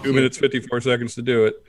2 minutes, 54 seconds to do it.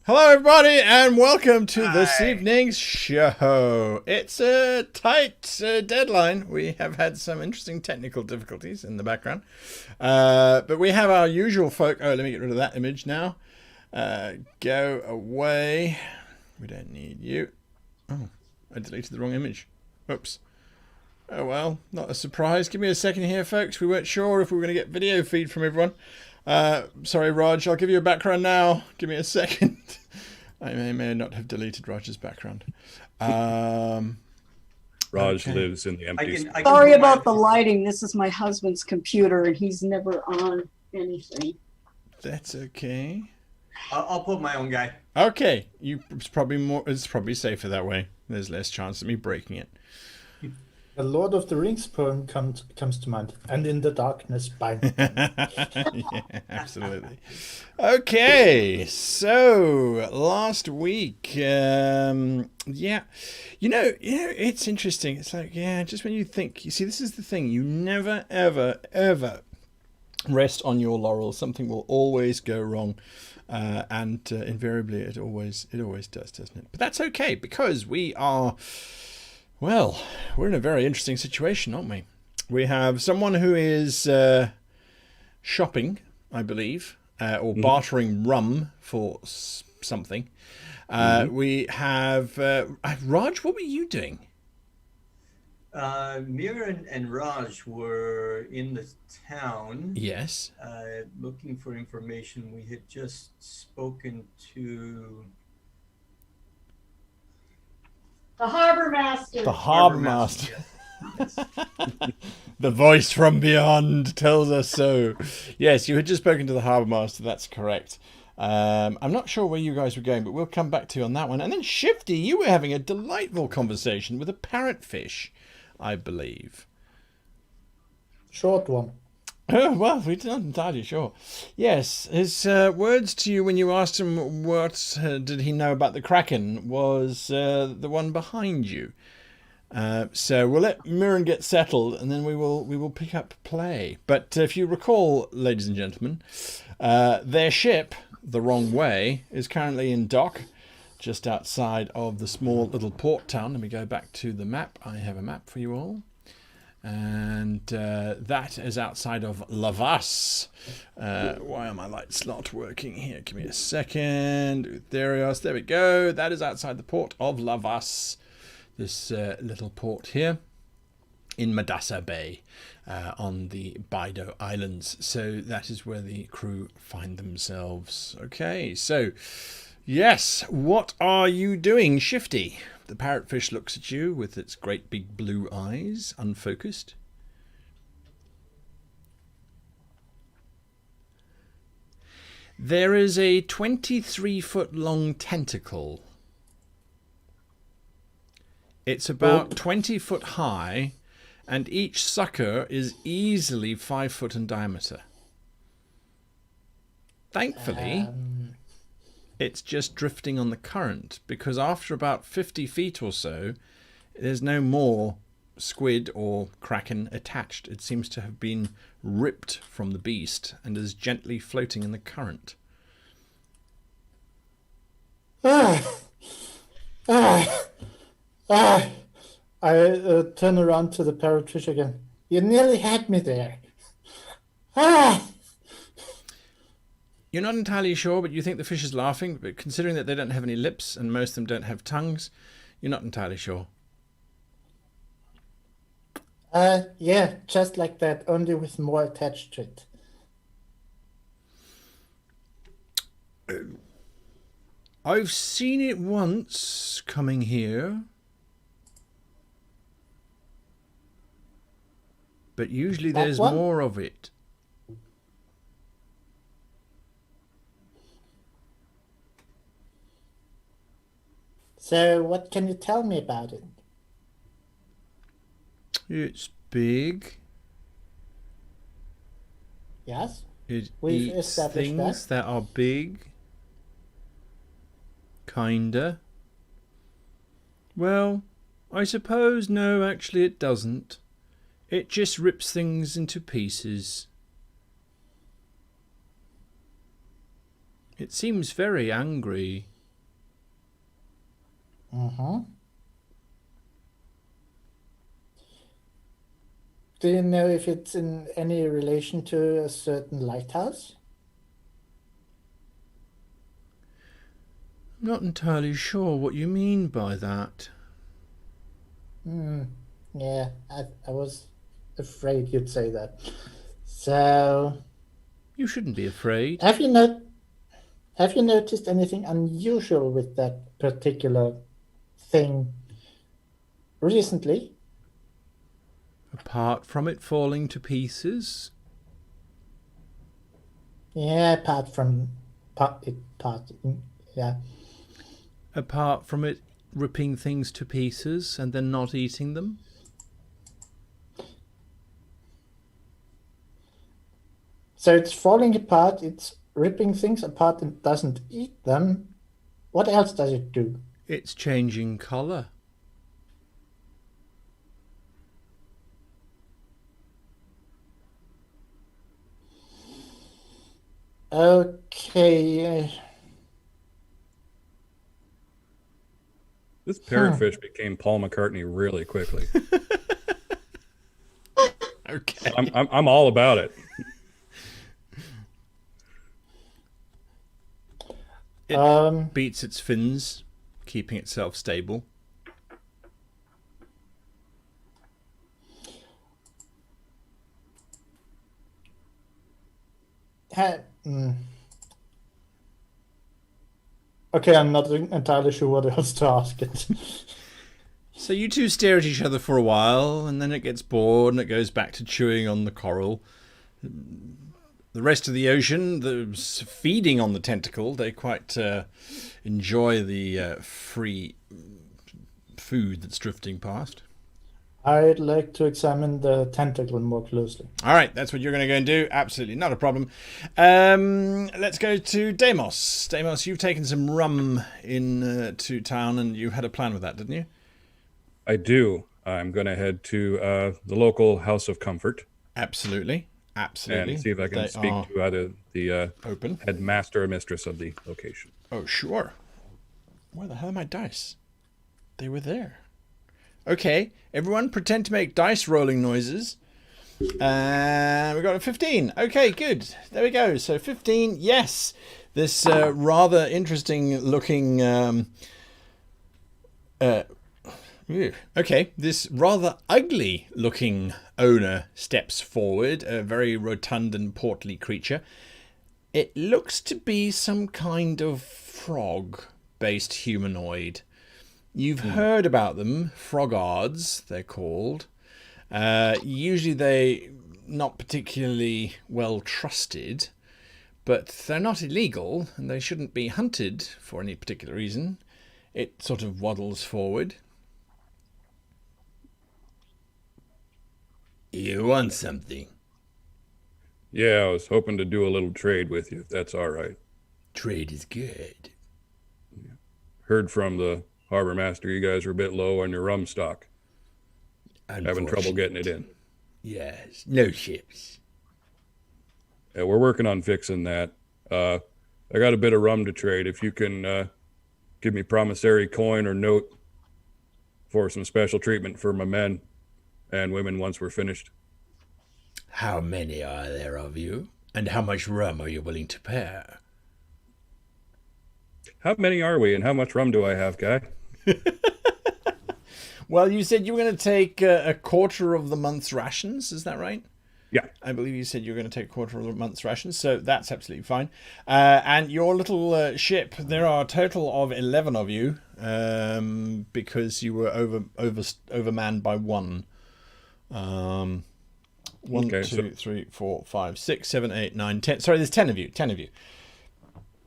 Hello, everybody, and welcome to this evening's show. It's a tight deadline. We have had some interesting technical difficulties in the background. But we have our usual folk. Oh, let me get rid of that image now. Go away. We don't need you. Oh, I deleted the wrong image. Oops. Oh, well, not a surprise. Give me a second here, folks. We weren't sure if we were going to get video feed from everyone. Sorry, Raj, I'll give you a background now. Give me a second. I may not have deleted Raj's background. Raj lives in the empty space. Sorry about the lighting. This is my husband's computer, and he's never on anything. That's okay. I'll put my own guy. Okay, it's probably safer that way. There's less chance of me breaking it. The Lord of the Rings poem comes to mind. And in the darkness bind them. Yeah, absolutely. Okay, so last week, it's interesting. It's like, just when you think, you see, this is the thing. You never, ever, ever rest on your laurels. Something will always go wrong. And invariably, it always does, doesn't it? But that's okay, because we are... Well, we're in a very interesting situation, aren't we? We have someone who is shopping, I believe, or bartering rum for something. We have... Raj, what were you doing? Mira and Raj were in the town. Yes. Looking for information. We had just spoken to... The Harbor Master. The Harbor Master. Yes. The voice from beyond tells us so. Yes, you had just spoken to the Harbor Master. That's correct. I'm not sure where you guys were going, but we'll come back to you on that one. And then Shifty, you were having a delightful conversation with a parrotfish, I believe. Short one. Oh, well, we're not entirely sure. Yes, his words to you when you asked him what did he know about the Kraken was the one behind you. So we'll let Mirren get settled, and then we will pick up play. But if you recall, ladies and gentlemen, their ship, the Wrong Way, is currently in dock just outside of the small little port town. Let me go back to the map. I have a map for you all. And that is outside of Lavas. Why are my lights not working here? Give me a second. Utherios, there we go. That is outside the port of Lavas. This little port here in Madassa Bay on the Bido Islands. So that is where the crew find themselves. Okay, so yes, what are you doing, Shifty? The parrotfish looks at you with its great big blue eyes, unfocused. There is a 23-foot long tentacle. It's about 20 foot high, and each sucker is easily 5 foot in diameter. Thankfully, it's just drifting on the current, because after about 50 feet or so, there's no more squid or kraken attached. It seems to have been ripped from the beast and is gently floating in the current. I turn around to the parrotfish again. You nearly had me there. You're not entirely sure, but you think the fish is laughing. But considering that they don't have any lips and most of them don't have tongues, you're not entirely sure. Yeah, just like that, only with more attached to it. I've seen it once coming here. But usually That there's one? more of it. So what can you tell me about it? It's big. Yes? It We've eats established things that are big. Kinda. Well, I suppose no, actually it doesn't. It just rips things into pieces. It seems very angry. Mm-hmm. Do you know if it's in any relation to a certain lighthouse? I'm not entirely sure what you mean by that. Yeah, I was afraid you'd say that. So, You shouldn't be afraid. have you noticed anything unusual with that particular thing recently? Apart from it falling to pieces, Yeah, yeah. apart from it ripping things to pieces and then not eating them. So it's falling apart, it's ripping things apart and doesn't eat them. What else does it do? It's changing colour. Okay. This parrotfish became Paul McCartney really quickly. Okay. I'm all about it. It beats its fins, keeping itself stable. Okay, I'm not entirely sure what else to ask it. So you two stare at each other for a while, and then it gets bored and it goes back to chewing on the coral. The rest of the ocean, feeding on the tentacle, they quite enjoy the free food that's drifting past. I'd like to examine the tentacle more closely. All right, that's what you're going to go and do. Absolutely, not a problem. Let's go to Deimos. Deimos, you've taken some rum in to town, and you had a plan with that, didn't you? I do. I'm going to head to the local House of Comfort Absolutely, absolutely. and see if I can They speak are to either the open. headmaster or mistress of the location. Oh, sure. Where the hell are my dice? They were there. Okay, everyone pretend to make dice rolling noises. And we got a 15. Okay, good. There we go. So 15, yes. This rather interesting looking... okay, this rather ugly looking owner steps forward, a very rotund and portly creature. It looks to be some kind of frog-based humanoid. You've heard about them, frogards, they're called. Usually they not particularly well trusted, but they're not illegal and they shouldn't be hunted for any particular reason. It sort of waddles forward. You want something? Yeah, I was hoping to do a little trade with you, if that's all right. Trade is good. Heard from the harbor master you guys are a bit low on your rum stock. Having trouble getting it in. Yes, no ships. Yeah, we're working on fixing that. I got a bit of rum to trade. If you can give me promissory coin or note for some special treatment for my men and women once we're finished. How many are there of you? And how much rum are you willing to pay? How many are we and how much rum do I have, guy? Well, you said you were going to take a quarter of the month's rations. Is that right? Yeah. I believe you said you were going to take a quarter of the month's rations, so that's absolutely fine. And your little ship, there are a total of 11 of you, because you were overmanned by one. One, Okay, two, 3, 4, 5, 6, 7, 8, 9, 10. Sorry, there's 10 of you. 10 of you.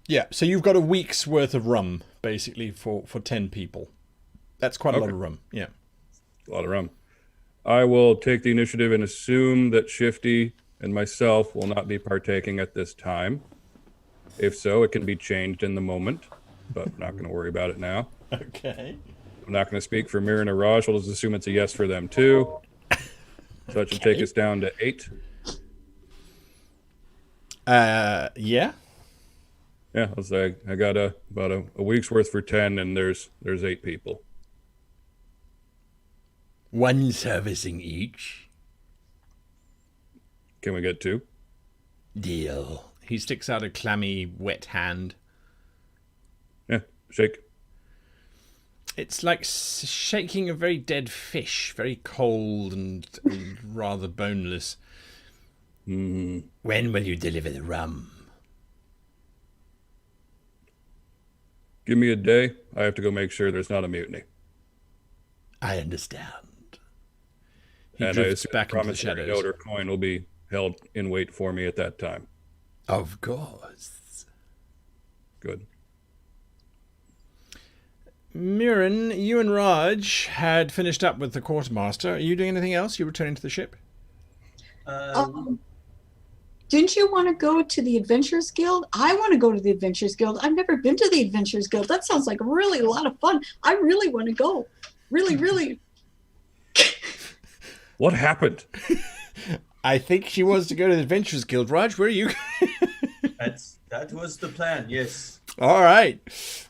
Yeah, so you've got a week's worth of rum, basically, for 10 people. That's quite a lot of rum, yeah. A lot of rum. I will take the initiative and assume that Shifty and myself will not be partaking at this time. If so, it can be changed in the moment, but I'm not going to worry about it now. Okay. I'm not going to speak for Mir and Raj. We'll just assume it's a yes for them too. So that should take us down to 8. Yeah. Yeah, I was like, I got about a week's worth for 10, and there's 8 people. One servicing each. Can we get 2? Deal. He sticks out a clammy, wet hand. Yeah, shake. It's like shaking a very dead fish, very cold and rather boneless. When will you deliver the rum? Give me a day. I have to go make sure there's not a mutiny. I understand. He And I drifts assume back into the promissory shadows. note or coin will be held in wait for me at that time. Of course. Good. Mirren, you and Raj had finished up with the quartermaster. Are you doing anything else? You returning to the ship? Didn't you want to go to the Adventurous Guild? I want to go to the Adventurous Guild. I've never been to the Adventurous Guild. That sounds like really a lot of fun. I really want to go. Really, really. What happened? I think she wants to go to the Adventurers Guild. Raj, where are you? That was the plan, yes. All right.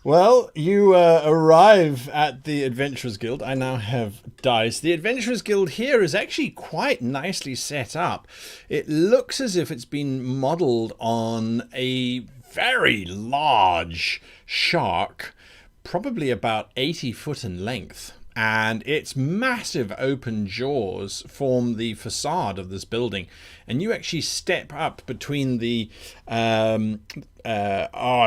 Well, you arrive at the Adventurers Guild. I now have dice. The Adventurers Guild here is actually quite nicely set up. It looks as if it's been modeled on a very large shark, probably about 80 foot in length. And its massive open jaws form the facade of this building. And you actually step up between the I've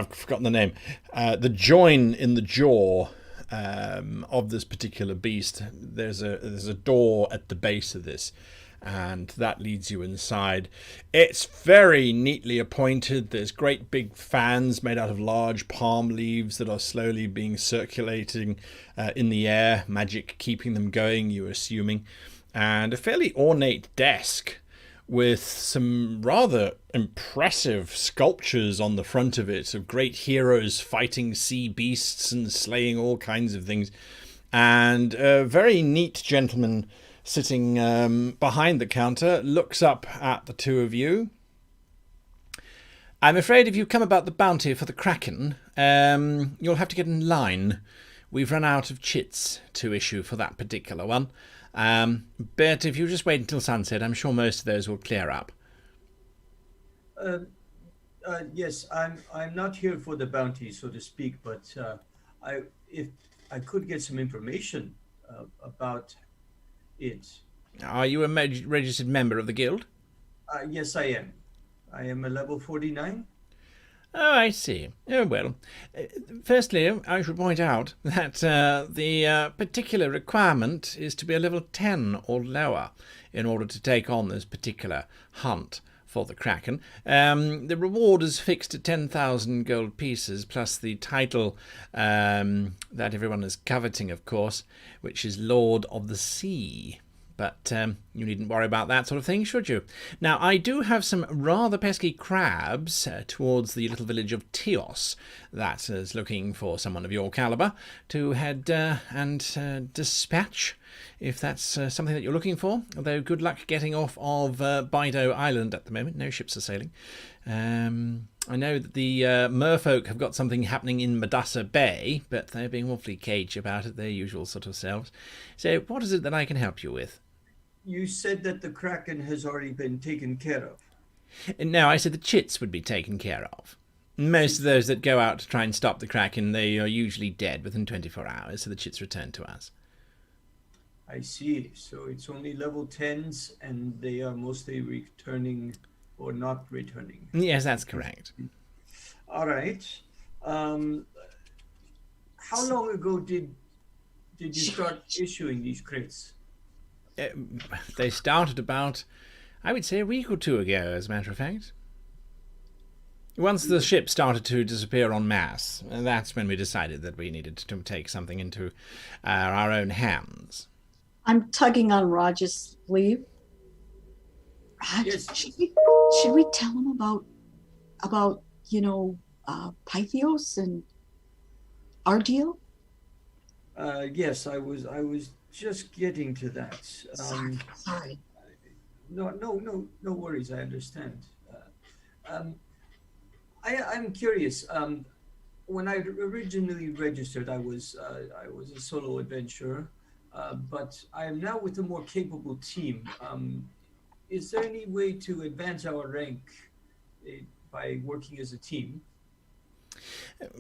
forgotten the name. The join in the jaw of this particular beast. There's a door at the base of this. and that leads you inside. It's very neatly appointed. There's great big fans made out of large palm leaves that are slowly being circulating in the air, magic keeping them going, you're assuming, and a fairly ornate desk with some rather impressive sculptures on the front of it of great heroes fighting sea beasts and slaying all kinds of things, and a very neat gentleman sitting behind the counter looks up at the two of you. I'm afraid if you come about the bounty for the Kraken, you'll have to get in line. We've run out of chits to issue for that particular one. But if you just wait until sunset, I'm sure most of those will clear up. Yes, I'm not here for the bounty, so to speak, but if I could get some information about it. Are you a registered member of the guild? Yes, I am. I am a level 49. Oh, I see. Oh, well. Firstly, I should point out that the particular requirement is to be a level 10 or lower in order to take on this particular hunt for the Kraken. The reward is fixed at 10,000 gold pieces, plus the title that everyone is coveting, of course, which is Lord of the Sea. But you needn't worry about that sort of thing, should you? Now, I do have some rather pesky crabs towards the little village of Teos that is looking for someone of your caliber to head and dispatch, if that's something that you're looking for. Although good luck getting off of Bido Island at the moment. No ships are sailing. I know that the Merfolk have got something happening in Madassa Bay, but they're being awfully cagey about it, their usual sort of selves. So what is it that I can help you with? You said that the Kraken has already been taken care of. No, I said the chits would be taken care of. Most of those that go out to try and stop the Kraken, they are usually dead within 24 hours, so the chits return to us. I see. So it's only level 10s, and they are mostly returning or not returning. Yes, that's correct. All right. How long ago did you start issuing these crates? They started about, I would say, a week or two ago, as a matter of fact. Once the ship started to disappear en masse, that's when we decided that we needed to take something into our own hands. I'm tugging on Raj's sleeve. Raj, Yes. should we tell him about Pythios and our deal? Yes, I was just getting to that. Sorry. No worries. I understand. I'm curious. When I originally registered, I was a solo adventurer, but I am now with a more capable team. Is there any way to advance our rank by working as a team?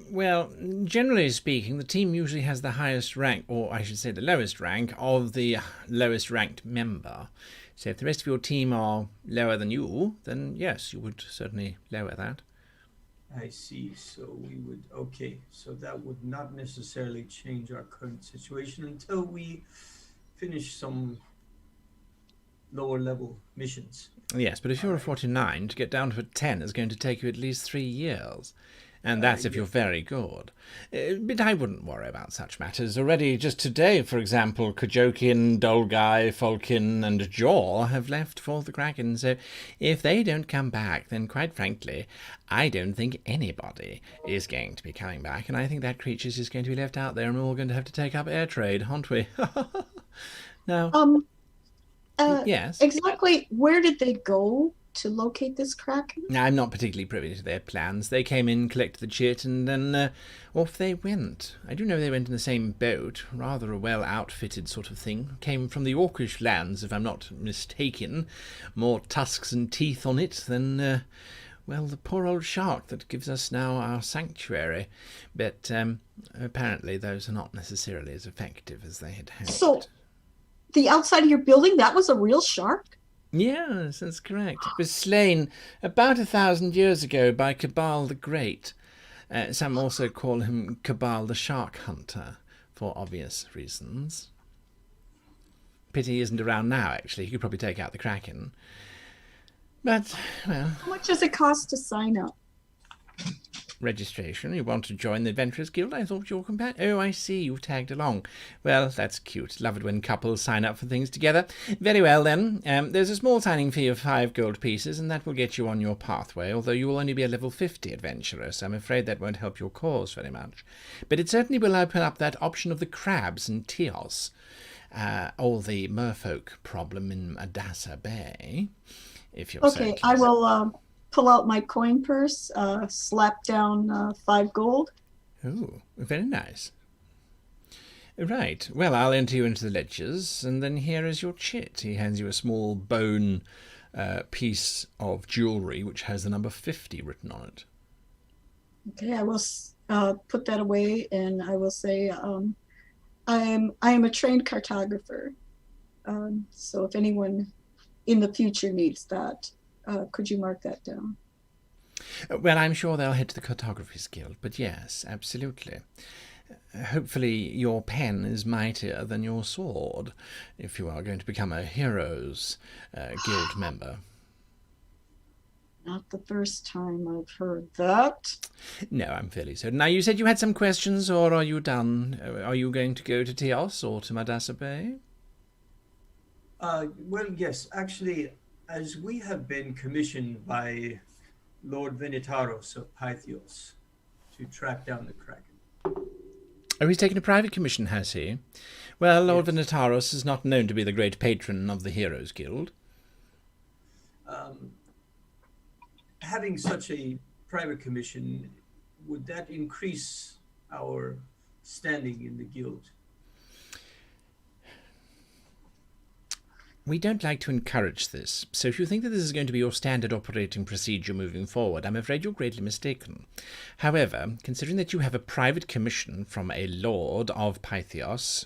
Well, generally speaking, the team usually has the highest rank, or I should say the lowest rank, of the lowest ranked member. So if the rest of your team are lower than you, then yes, you would certainly lower that. I see. So we would, okay. So that would not necessarily change our current situation until we finish some lower level missions. Yes, but if you're a 49, to get down to a 10 is going to take you at least 3 years. And that's if you're very good. But I wouldn't worry about such matters. Already just today, for example, Kajokin, Dolgai, Falkin, and Jaw have left for the Kraken. So if they don't come back, then quite frankly, I don't think anybody is going to be coming back. And I think that creature is going to be left out there, and we're all going to have to take up air trade, aren't we? Now, yes. Exactly where did they go to locate this Kraken? I'm not particularly privy to their plans. They came in, collected the chit, and then off they went. I do know they went in the same boat, rather a well-outfitted sort of thing. Came from the Orcish lands, if I'm not mistaken. More tusks and teeth on it than, well, the poor old shark that gives us now our sanctuary. But apparently those are not necessarily as effective as they had hoped. So, the outside of your building, that was a real shark? Yes, that's correct. It was slain about 1,000 years ago by Cabal the Great. Some also call him Cabal the Shark Hunter, for obvious reasons. pity he isn't around now, actually. He could probably take out the Kraken. But, well... How much does it cost to sign up? Registration? You want to join the Adventurous Guild? I thought your companion... Oh, I see. You've tagged along. Well, that's cute. Love it when couples sign up for things together. Very well, then. There's a small signing fee of 5 gold pieces, and that will get you on your pathway, although you will only be a level 50 adventurer, so I'm afraid that won't help your cause very much. But it certainly will open up that option of the crabs and Teos, or the merfolk problem in Adassa Bay, if you're so Okay, I will pull out my coin purse, slap down 5 gold. Oh, very nice. Right, well, I'll enter you into the ledgers, and then here is your chit. He hands you a small bone piece of jewellery which has the number 50 written on it. Okay, I will put that away, and I will say I am a trained cartographer. So if anyone in the future needs that, could you mark that down? Well, I'm sure they'll head to the Cartographer's Guild, but yes, absolutely. Hopefully your pen is mightier than your sword, if you are going to become a Heroes Guild member. Not the first time I've heard that. No, I'm fairly certain. Now, you said you had some questions, or are you done? Are you going to go to Teos or to Adassa Bay? Well, yes. Actually, as we have been commissioned by Lord Venetaros of Pythios to track down the Kraken. Oh, he's taken a private commission, has he? Well, Lord Yes. Venetaros is not known to be the great patron of the Heroes Guild. Having such a private commission, would that increase our standing in the guild? We don't like to encourage this, so if you think that this is going to be your standard operating procedure moving forward, I'm afraid you're greatly mistaken. However, considering that you have a private commission from a lord of Pythios,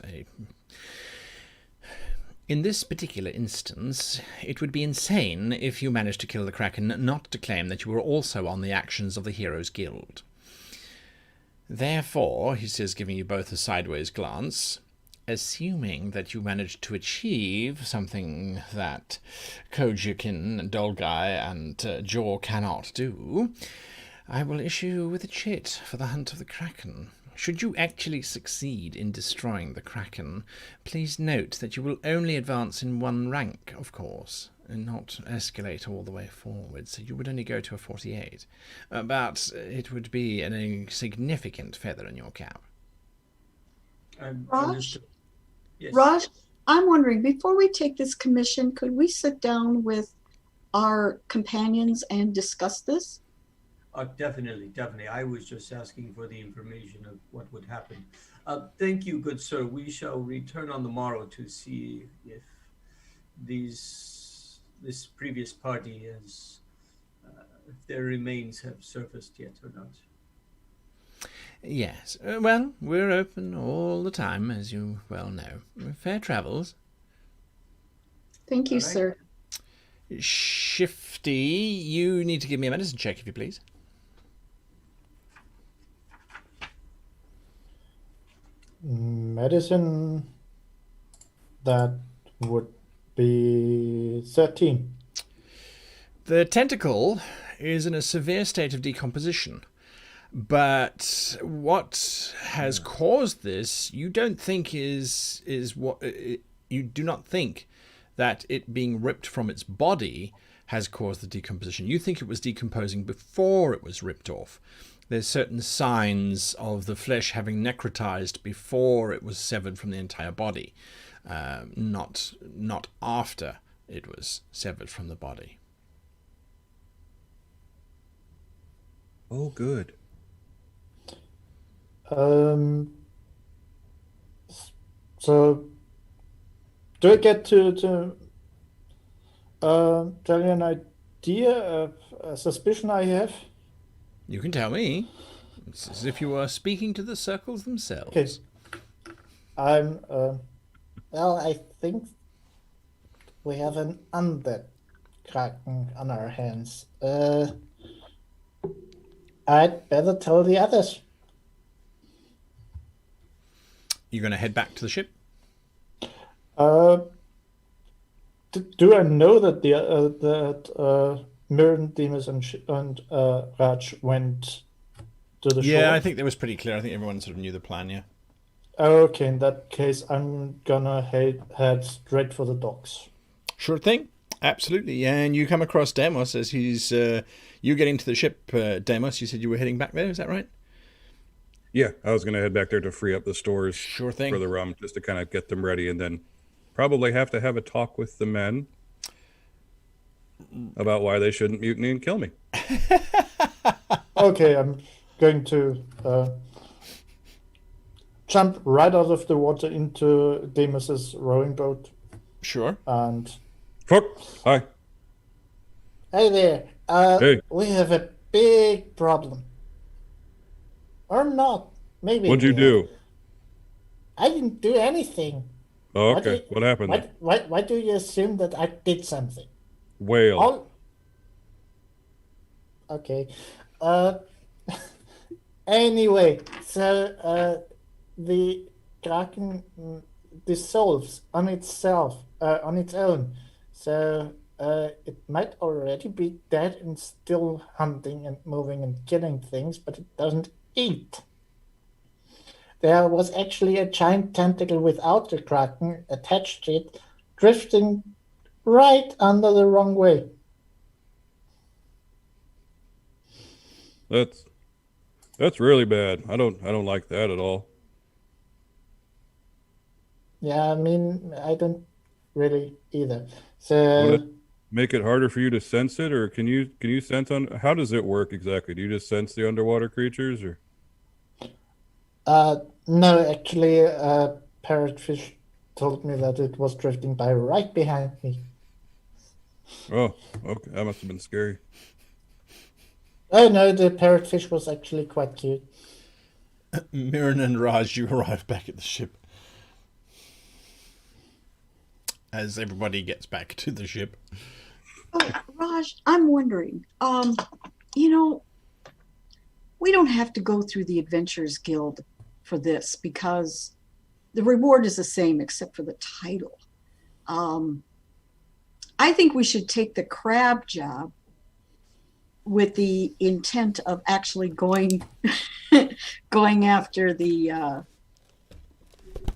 in this particular instance, it would be insane if you managed to kill the Kraken not to claim that you were also on the actions of the Heroes Guild. Therefore, he says, giving you both a sideways glance, assuming that you managed to achieve something that Kojikin, Dolgai, and Jaw cannot do, I will issue you with a chit for the hunt of the Kraken. Should you actually succeed in destroying the Kraken, please note that you will only advance in 1 rank, of course, and not escalate all the way forward, so you would only go to a 48. But it would be a significant feather in your cap. Raj? Yes. Raj, I'm wondering, before we take this commission, could we sit down with our companions and discuss this? Definitely. I was just asking for the information of what would happen. Thank you, good sir. We shall return on the morrow to see if this previous party has, if their remains have surfaced yet or not. Yes. Well, we're open all the time, as you well know. Fair travels. Thank you, All right. sir. Shifty, you need to give me a medicine check, if you please. Medicine, that would be 13. The tentacle is in a severe state of decomposition. But what has caused this, you don't think is what you do not think that it being ripped from its body has caused the decomposition. You think it was decomposing before it was ripped off. There's certain signs of the flesh having necrotized before it was severed from the entire body, not after it was severed from the body. Oh, good. So, do I get to tell you an idea of a suspicion I have? You can tell me. It's as if you were speaking to the circles themselves. Okay. I'm, well, I think we have an undead Kraken on our hands. I'd better tell the others. You're going to head back to the ship? do I know that Mirren, Demas, and Raj went to the shore? Yeah, I think that was pretty clear. I think everyone sort of knew the plan, yeah. Okay, in that case, I'm gonna head straight for the docks. Sure thing. Absolutely. And you come across Demos as he's... you getting to the ship, Demos. You said you were heading back there, is that right? Yeah, I was going to head back there to free up the stores Sure thing. for the rum, just to kind of get them ready, and then probably have to have a talk with the men about why they shouldn't mutiny and kill me. Okay, I'm going to jump right out of the water into Demas's rowing boat. Sure. And Fuck! Hi. hey there, Hey. we have a big problem. Or not. Maybe. What'd you do? I didn't do anything. Oh, okay. What happened then? Why do you assume that I did something? Whale. Okay. Anyway, so the Kraken dissolves on itself, on its own. So it might already be dead and still hunting and moving and killing things, but it doesn't eat. There was actually a giant tentacle without the Kraken attached to it, drifting right under the wrong way. That's really bad. I don't like that at all. Yeah, I mean, I don't really either. Would So it make it harder for you to sense it, or can you sense on how does it work exactly? Do you just sense the underwater creatures, or? no, actually, Parrotfish told me that it was drifting by right behind me. Oh, okay. That must have been scary. Oh no, the Parrotfish was actually quite cute. Mirren and Raj, you arrive back at the ship. As everybody gets back to the ship. Oh, Raj, I'm wondering, you know, we don't have to go through the Adventurous Guild for this because the reward is the same except for the title. I think we should take the crab job with the intent of actually going after the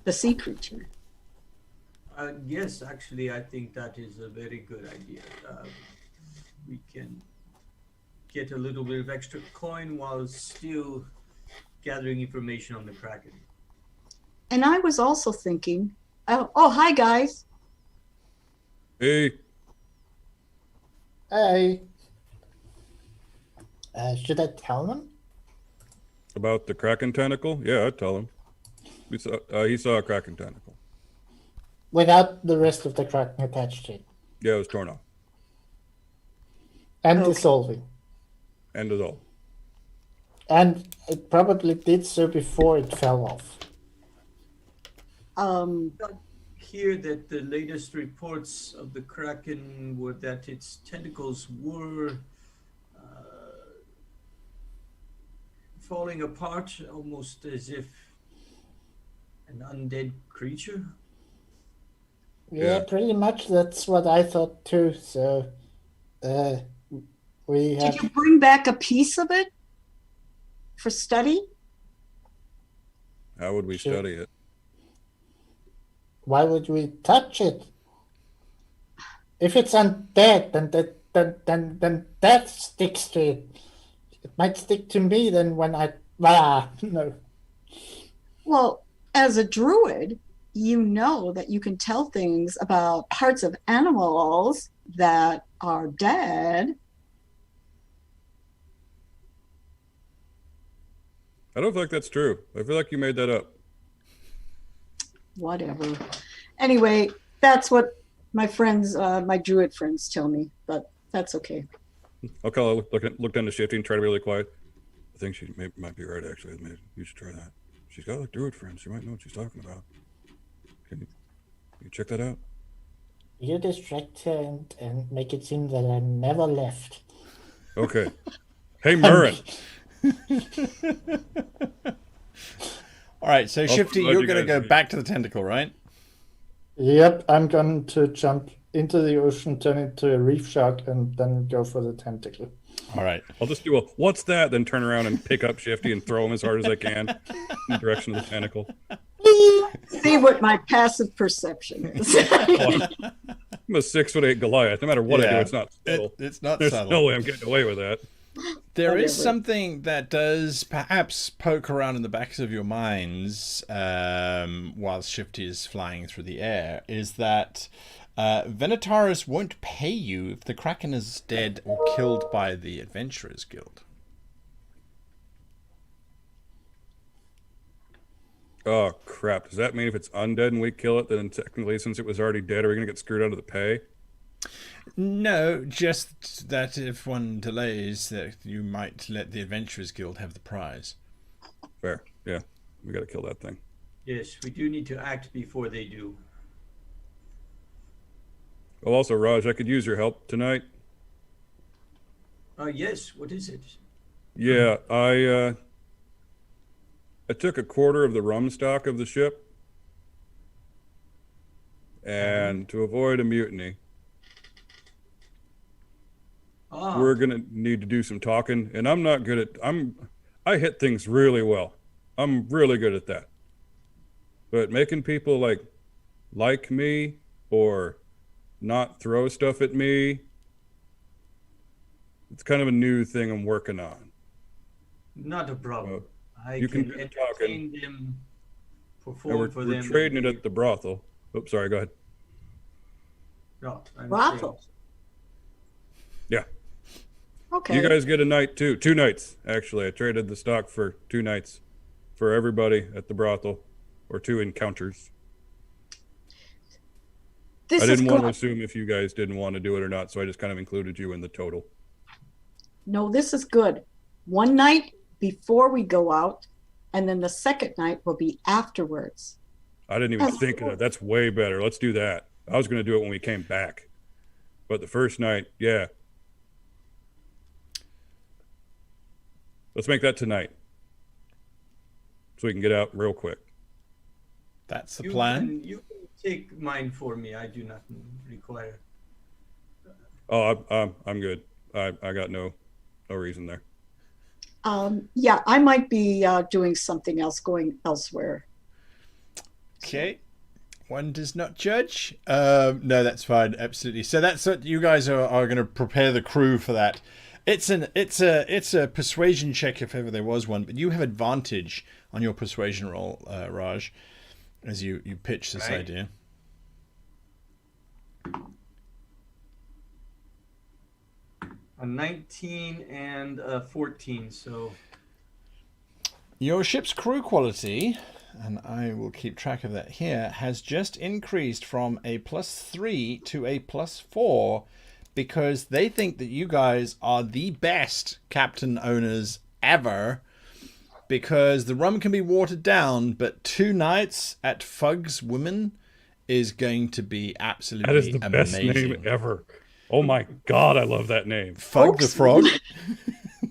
sea creature. Yes, actually, I think that is a very good idea. We can get a little bit of extra coin while still gathering information on the Kraken. And I was also thinking, oh, hi guys. Hey, Hey. Should I tell them? about the Kraken Tentacle? Yeah, I'd tell him. He saw a Kraken Tentacle. Without the rest of the Kraken attached to it. Yeah, it was torn off. And Okay. dissolving. End of all. And it probably did so before it fell off. Here that the latest reports of the Kraken were that its tentacles were falling apart almost as if an undead creature. Yeah, Yeah. pretty much that's what I thought too. So we have Did you bring back a piece of it for study? How would we Sure. study it? why would we touch it? If it's undead, then that sticks to it. It might stick to me then when I no. Well, as a druid, you know that you can tell things about parts of animals that are dead. I don't feel like that's true. I feel like you made that up. Whatever. Anyway, that's what my friends, my druid friends tell me, but that's okay. I'll call her, look down the shifty and try to be really quiet. I think she might be right, actually. Maybe you should try that. She's got like druid friends. She might know what she's talking about. Can you check that out? You distract her and make it seem that I never left. Okay. Hey, Murren. All right, so Shifty, let you're you going to guys go do. back to the tentacle, right? Yep, I'm going to jump into the ocean, turn into a reef shark, and then go for the tentacle. All right. I'll just do a "what's that?" then turn around and pick up Shifty and throw him as hard as I can in the direction of the tentacle. See what my passive perception is. Oh, I'm a 6'8" Goliath. No matter what I do, it's not subtle. It's not There's subtle. no way I'm getting away with that. There is Whatever. something that does perhaps poke around in the backs of your minds while Shifty is flying through the air, is that Venetaris won't pay you if the Kraken is dead or killed by the Adventurers Guild. Oh, crap. Does that mean if it's undead and we kill it, then technically, since it was already dead, are we going to get screwed out of the pay? No, just that if one delays, that you might let the Adventurers Guild have the prize. Fair. Yeah. We got to kill that thing. Yes, we do need to act before they do. Oh, also, Raj, I could use your help tonight. Yes, what is it? Yeah, I took a quarter of the rum stock of the ship, and to avoid a mutiny, we're gonna need to do some talking. And I'm not good at I hit things really well. I'm really good at that. But making people like me or not throw stuff at me, it's kind of a new thing I'm working on. Not a problem. I you can can do the entertain talking. them, And perform for we're them. trading it at the brothel. Oops, sorry, go ahead. No, I'm Brothel. Yeah. Okay. You guys get a night too. 2 nights, actually. I traded the stock for 2 nights for everybody at the brothel, or 2 encounters. This I is didn't want to good. assume if you guys didn't want to do it or not, so I just kind of included you in the total. No, this is good. One night before we go out, and then the second night will be afterwards. I didn't even That's think of that. That's way better. Let's do that. I was going to do it when we came back. But the first night, yeah. Let's make that tonight. So we can get out real quick. That's the You plan. you can take mine for me. I do not require. Oh, I'm good. I got no reason there. Yeah, I might be doing something else, going elsewhere. Okay. One does not judge. No, that's fine. Absolutely. So that's what you guys are going to prepare the crew for that. It's a persuasion check if ever there was one, but you have advantage on your persuasion roll, Raj, as you pitch this Right. idea. A 19 and a 14, so Your ship's crew quality, and I will keep track of that here, has just increased from a +3 to a +4 because they think that you guys are the best captain owners ever, because the rum can be watered down, but 2 nights at Fug's Women is going to be absolutely That is the best amazing. name ever. Oh my God, I love that name. Fug the Frog.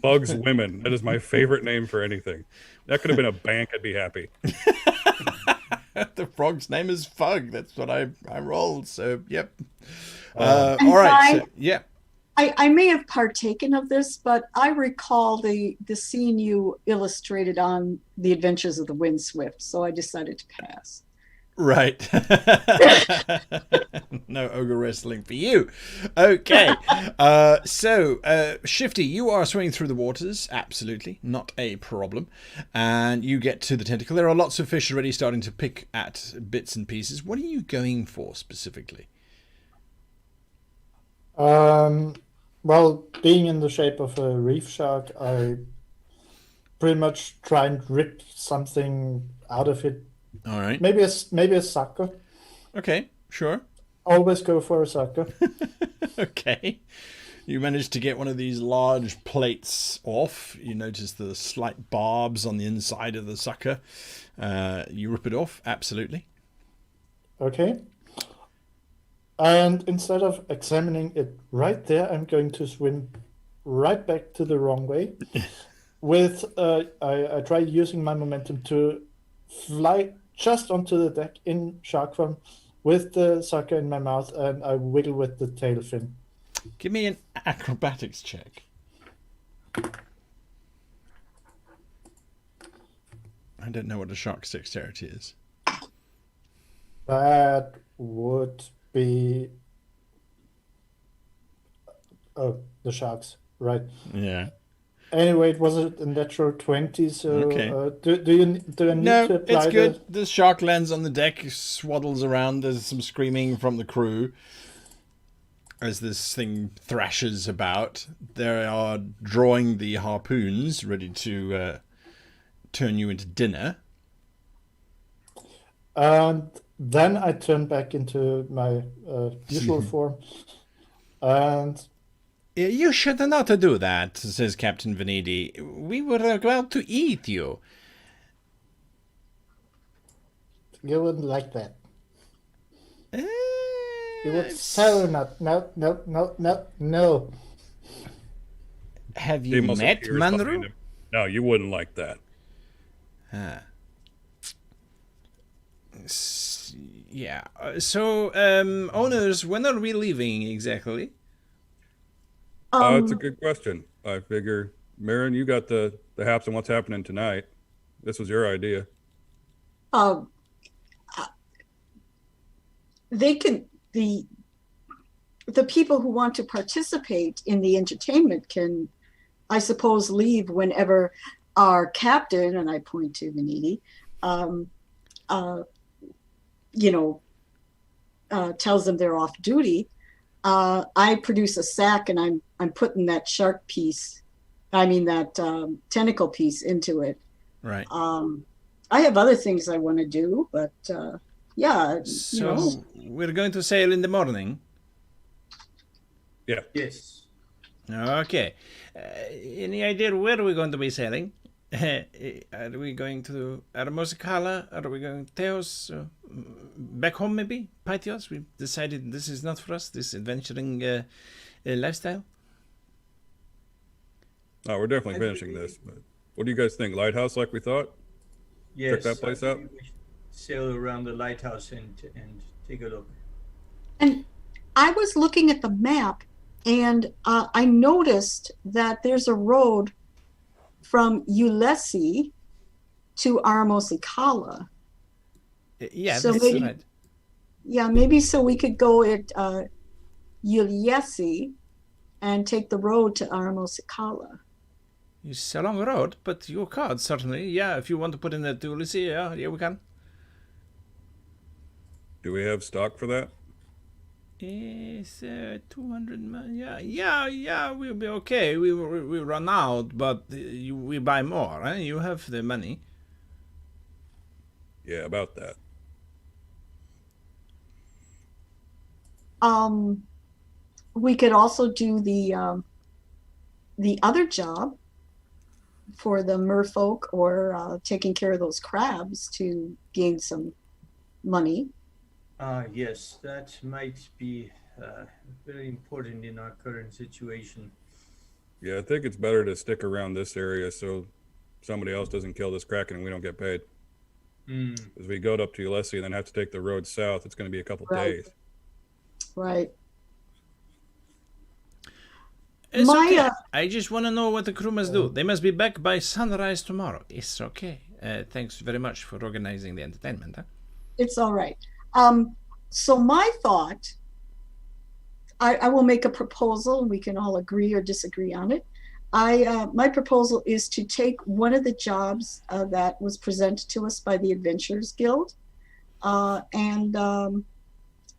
Bugs Women. That is my favorite name for anything. That could have been a bank. I'd be happy. The frog's name is Fug. That's what I rolled. So, yep. And All right. Guy, So, yeah. I may have partaken of this, but I recall the scene you illustrated on The Adventures of the Windswift, so I decided to pass. Right. No ogre wrestling for you. Okay. So, Shifty, you are swimming through the waters. Absolutely. Not a problem. And you get to the tentacle. There are lots of fish already starting to pick at bits and pieces. What are you going for specifically? Well, being in the shape of a reef shark, I pretty much try and rip something out of it. All right. Maybe a sucker. Okay. Sure. Always go for a sucker. Okay. You managed to get one of these large plates off. You notice the slight barbs on the inside of the sucker. You rip it off. Absolutely. Okay. And instead of examining it right there, I'm going to swim right back to the wrong way. I try using my momentum to fly just onto the deck in shark form with the sucker in my mouth, and I wiggle with the tail fin. Give me an acrobatics check. I don't know what a shark's dexterity is. That would be... Oh, the sharks, right. Yeah. Anyway, it was a natural 20, so Okay. do I need No, to apply it's good. The shark lands on the deck, swaddles around. There's some screaming from the crew as this thing thrashes about. They are drawing the harpoons, ready to turn you into dinner. And then I turn back into my usual form. And You should not do that, says Captain Venedi. We were about to eat you. you wouldn't like that. Eh, You would so not. No. Have He you must have met ears behind Manru? him. No, you wouldn't like that. Yeah. So, owners, when are we leaving exactly? It's a good question. I figure, Marin, you got the haps on what's happening tonight. This was your idea. They can the people who want to participate in the entertainment can, I suppose, leave whenever our captain, and I point to Venedi, tells them they're off duty. I produce a sack and I'm putting that shark piece, that tentacle piece into it. Right. I have other things I want to do, but yeah. So we're going to sail in the morning. Yeah. Yes. Okay. Any idea where we're going to be sailing? Are we going to Armosicala? Are we going to Theos? Back home, maybe? Pythios? We've decided this is not for us, this adventuring lifestyle. No, we're definitely finishing this. But what do you guys think? Lighthouse, like we thought? Yes. that place I out? think we should sail around the lighthouse and take a look. And I was looking at the map, and I noticed that there's a road from Ulysses to Armosicala. Yeah, So that's maybe- right. Yeah, maybe so we could go at Ulysses and take the road to Armosicala. It's a long road, but your card, certainly. Yeah, if you want to put in the Ulysses, yeah, we can. Do we have stock for that? It's 200 million. Yeah, we'll be okay. We run out, but we buy more. Eh? You have the money. Yeah, about that. We could also do the other job for the merfolk, or taking care of those crabs to gain some money. Yes, that might be very important in our current situation. Yeah, I think it's better to stick around this area so somebody else doesn't kill this Kraken and we don't get paid. As we go up to Ulysses and then have to take the road south, it's going to be a couple Right. days. Right. It's My, okay. I just want to know what the crew must do. They must be back by sunrise tomorrow. It's okay. Thanks very much for organizing the entertainment. Huh? It's all right. So my thought, I will make a proposal, and we can all agree or disagree on it. My proposal is to take one of the jobs that was presented to us by the Adventurous Guild, and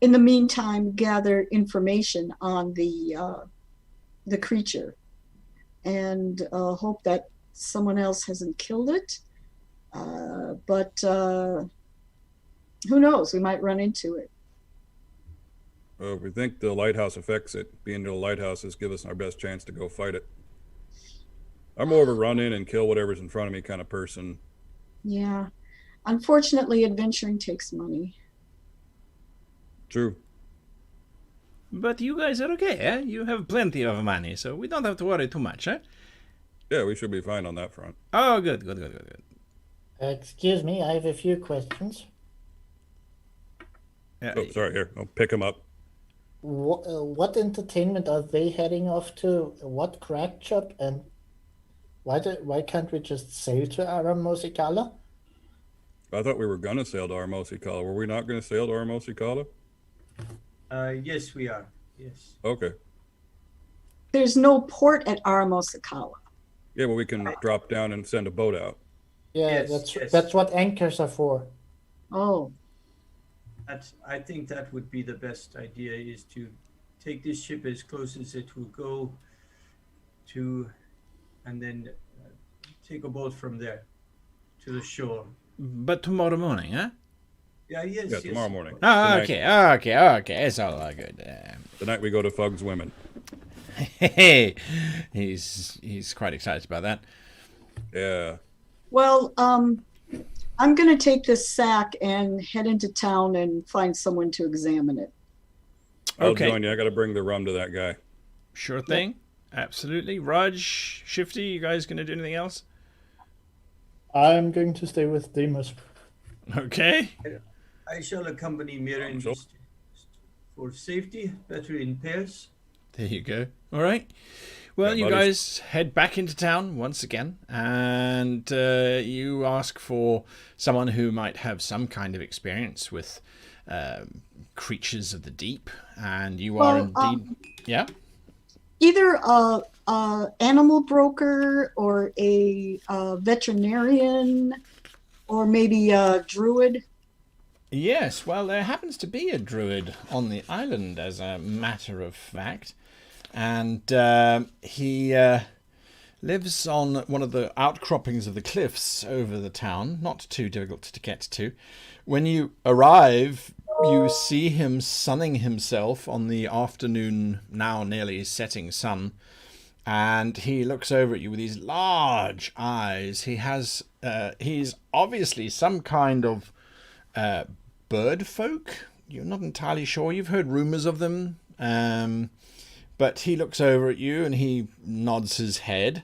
in the meantime, gather information on the creature, and hope that someone else hasn't killed it. But who knows? We might run into it. If we think the lighthouse affects it, being near the lighthouses give us our best chance to go fight it. I'm more of a run in and kill whatever's in front of me kind of person. Yeah. Unfortunately, adventuring takes money. True. But you guys are okay, eh? You have plenty of money, so we don't have to worry too much, eh? Yeah, we should be fine on that front. Oh, good. Excuse me, I have a few questions. Oh, sorry. Here, I'll pick him up. What entertainment are they heading off to? What crack shop? And why can't we just sail to Aramosikala? I thought we were gonna sail to Armosikala. Were we not gonna sail to Armosikala? Yes, we are. Yes. Okay. There's no port at Aramosakala. Yeah, well, we can drop down and send a boat out. Yeah, Yes. that's what anchors are for. Oh, I think that would be the best idea, is to take this ship as close as it will go to, and then take a boat from there to the shore. But tomorrow morning, huh? Yeah, yes. Yeah, tomorrow morning. Oh, Tonight. okay. It's all good. The night we go to Fug's Women. Hey, he's quite excited about that. Yeah. well, I'm going to take this sack and head into town and find someone to examine it. I'll Okay. join you. I got to bring the rum to that guy. Sure thing. Absolutely. Raj, Shifty, you guys going to do anything else? I'm going to stay with Demas. Okay. I shall accompany Mirren Sure. just for safety, better in pairs. There you go. All right. Well, Yeah, you buddies. guys head back into town once again, and you ask for someone who might have some kind of experience with creatures of the deep, and you are indeed. Yeah. Either a animal broker or a veterinarian or maybe a druid. Yes, well, there happens to be a druid on the island, as a matter of fact, and he lives on one of the outcroppings of the cliffs over the town, not too difficult to get to. When you arrive, you see him sunning himself on the afternoon, now nearly setting sun, and he looks over at you with these large eyes. He's obviously some kind of bird folk. You're not entirely sure. You've heard rumors of them, but he looks over at you and he nods his head,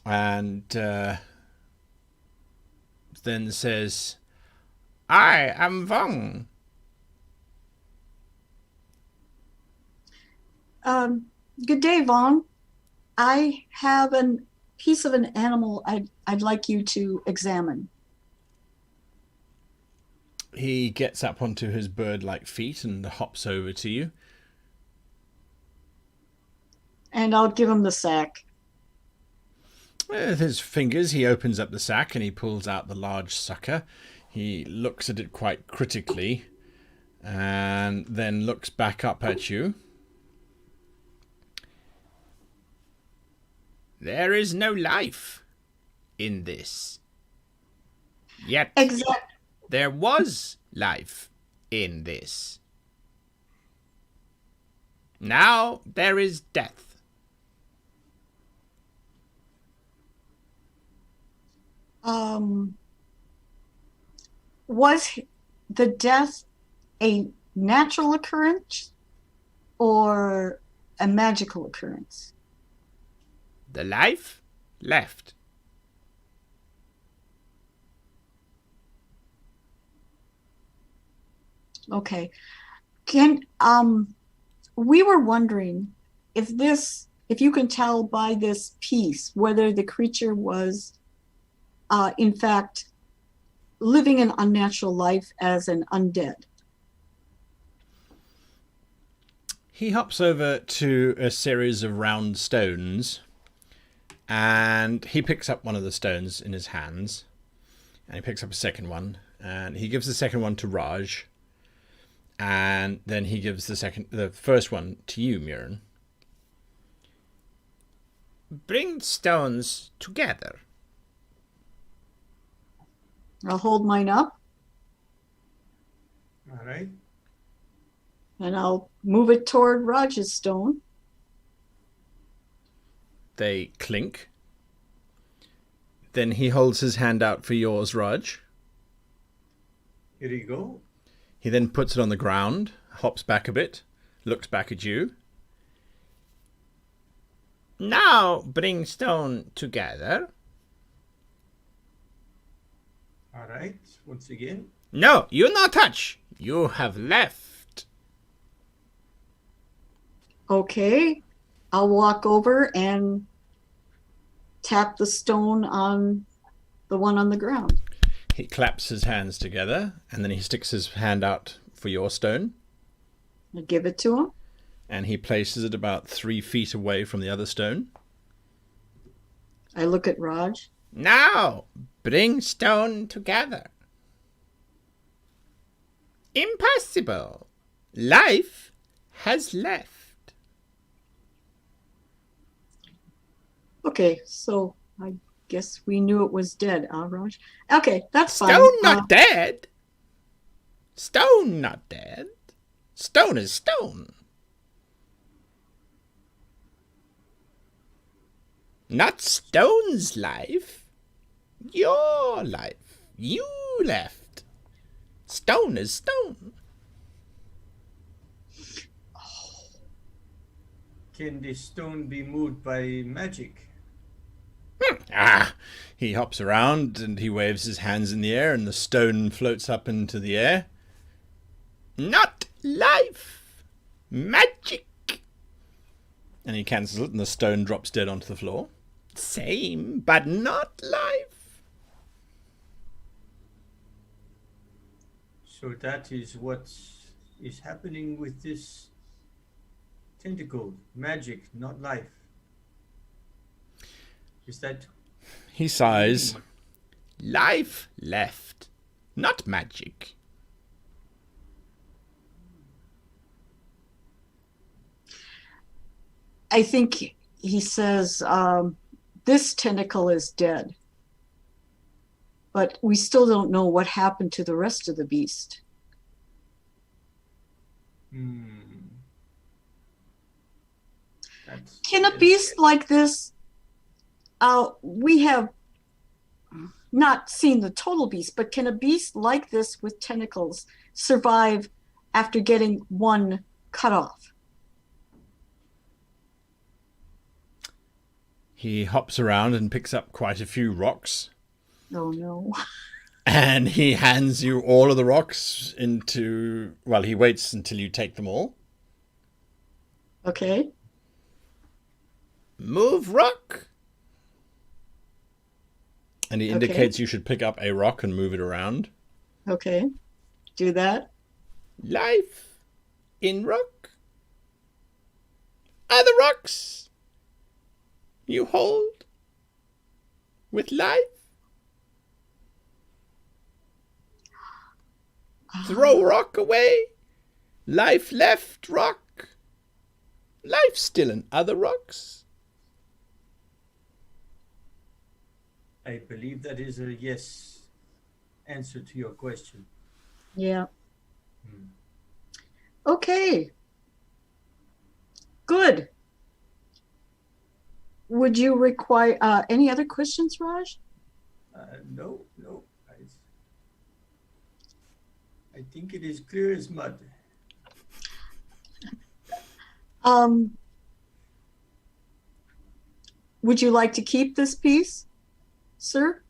and then says, "I am Vong." Good day, Vaughn. I have a piece of an animal I'd like you to examine. He gets up onto his bird-like feet and hops over to you. And I'll give him the sack. With his fingers, he opens up the sack and he pulls out the large sucker. He looks at it quite critically and then looks back up at you. There is no life in this. Yet Exact. there was life in this. Now there is death. Was the death a natural occurrence or a magical occurrence? The life left. Okay. We were wondering if you can tell by this piece whether the creature was in fact living an unnatural life as an undead. He hops over to a series of round stones and he picks up one of the stones in his hands and he picks up a second one and he gives the second one to Raj and then he gives the first one to you, Murin. Bring stones together. I'll hold mine up All right. and I'll move it toward Raj's stone. They clink. Then he holds his hand out for yours, Raj. Here you go. He then puts it on the ground, hops back a bit, looks back at you. Now bring stone together. All right. Once again. No, you not touch. You have left. Okay. I'll walk over and tap the stone on the one on the ground. He claps his hands together, and then he sticks his hand out for your stone, I give it to him. and he places it about 3 feet away from the other stone. I look at Raj. Now, bring stone together. Impossible. Life has left. Okay, so I guess we knew it was dead, Raj? Okay, that's fine. Stone not dead. Stone not dead. Stone is stone. Not stone's life. Your life. You left. Stone is stone. Can this stone be moved by magic? He hops around and he waves his hands in the air and the stone floats up into the air. Not life. Magic. And he cancels it and the stone drops dead onto the floor. Same, but not life. So that is what is happening with this tentacle. Magic, not life. Is that... He sighs. Life left, not magic. I think he says this tentacle is dead. But we still don't know what happened to the rest of the beast. Can a beast like this, we have not seen the total beast, but can a beast like this with tentacles survive after getting one cut off? He hops around and picks up quite a few rocks. Oh no. And he hands you all of the rocks into... Well, he waits until you take them all. Okay. Move rock. And he indicates you should pick up a rock and move it around. Okay. Do that. Life in rock. Other rocks you hold with life. Throw rock away. Life left rock. Life still in other rocks. I believe that is a yes answer to your question. Yeah. Okay. Good. Would you require any other questions, Raj? No. I think it is clear as mud. Would you like to keep this piece, sir?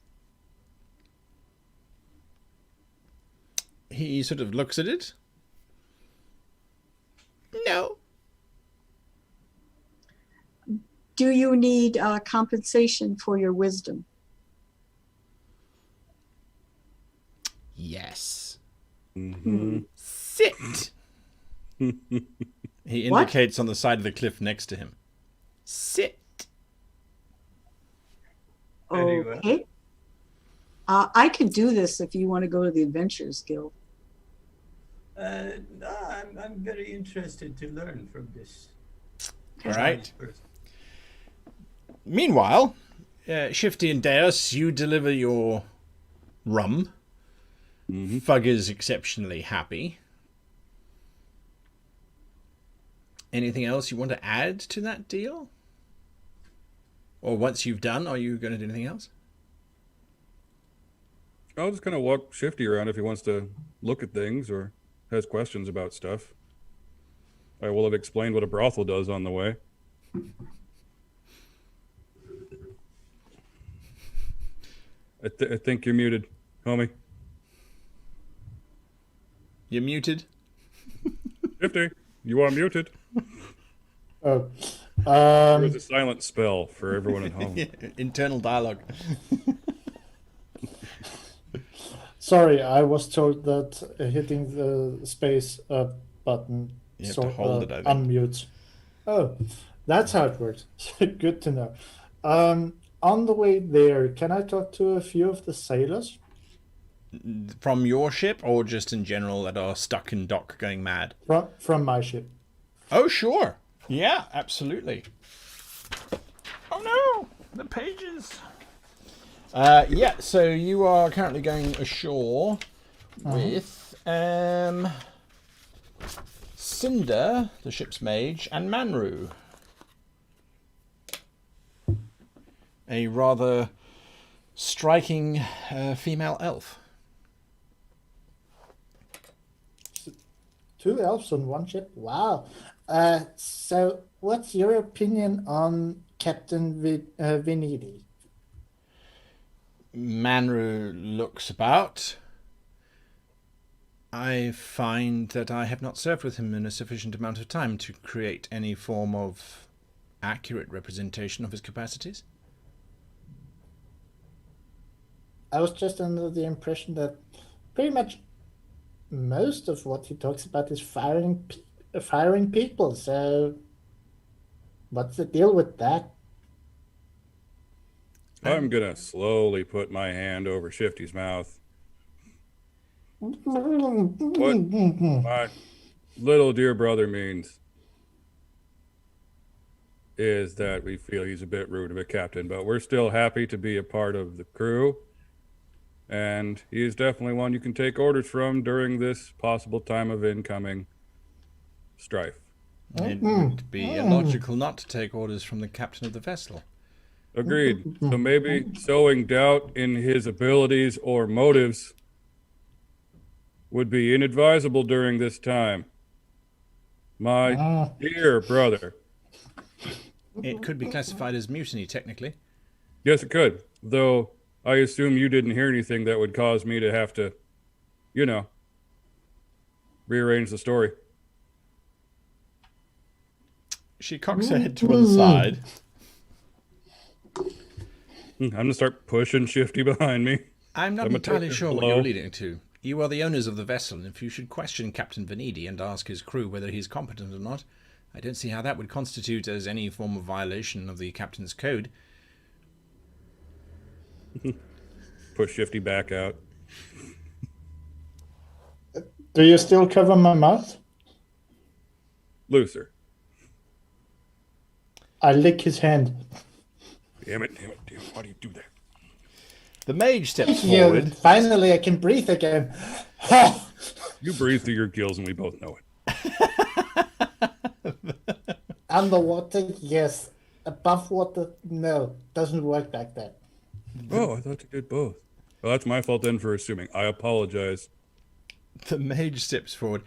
He sort of looks at it. No. Do you need compensation for your wisdom? Yes. Mm-hmm. Sit. He indicates on the side of the cliff next to him. Sit. Okay. I can do this if you want to go to the Adventurous Guild. No, I'm very interested to learn from this. All right. Meanwhile, Shifty and Deus, you deliver your rum. Mm-hmm. Fug is exceptionally happy. Anything else you want to add to that deal? Or once you've done, are you going to do anything else? I'll just kind of walk Shifty around if he wants to look at things or has questions about stuff. I will have explained what a brothel does on the way. I think you're muted, homie. You're muted. Shifty, you are muted. Oh. There was a silent spell for everyone at home. Internal dialogue. Sorry, I was told that hitting the space button You have to hold it, I think. unmutes. Oh, that's how it works. Good to know. On the way there, can I talk to a few of the sailors? From your ship, or just in general that are stuck in dock going mad? From my ship. Oh, sure. Yeah, absolutely. Oh no, the pages. Yeah, so you are currently going ashore with Cinder, the ship's mage, and Manru, a rather striking female elf. 2 elves on 1 ship? Wow. So what's your opinion on Captain Venedi? Manru looks about. I find that I have not served with him in a sufficient amount of time to create any form of accurate representation of his capacities. I was just under the impression that pretty much most of what he talks about is firing people. So what's the deal with that? I'm gonna slowly put my hand over Shifty's mouth. What my little dear brother means is that we feel he's a bit rude of a captain, but we're still happy to be a part of the crew. And he is definitely one you can take orders from during this possible time of incoming strife. It would be illogical not to take orders from the captain of the vessel. Agreed. So maybe sowing doubt in his abilities or motives would be inadvisable during this time. My dear brother. It could be classified as mutiny, technically. Yes, it could. Though I assume you didn't hear anything that would cause me to have to, rearrange the story. She cocks her head to one side. I'm going to start pushing Shifty behind me. I'm not I'm entirely attempting sure to what blow. you're leading to. You are the owners of the vessel, and if you should question Captain Venedi and ask his crew whether he's competent or not, I don't see how that would constitute as any form of violation of the captain's code. Push Shifty back out. Do you still cover my mouth? Looser. I lick his hand. Damn it. Why do you do that? The mage steps Yeah, forward. finally I can breathe again. You breathe through your gills and we both know it. Underwater, yes. Above water, no. Doesn't work like that. Oh, I thought you did both. Well, that's my fault then for assuming. I apologize. The mage steps forward.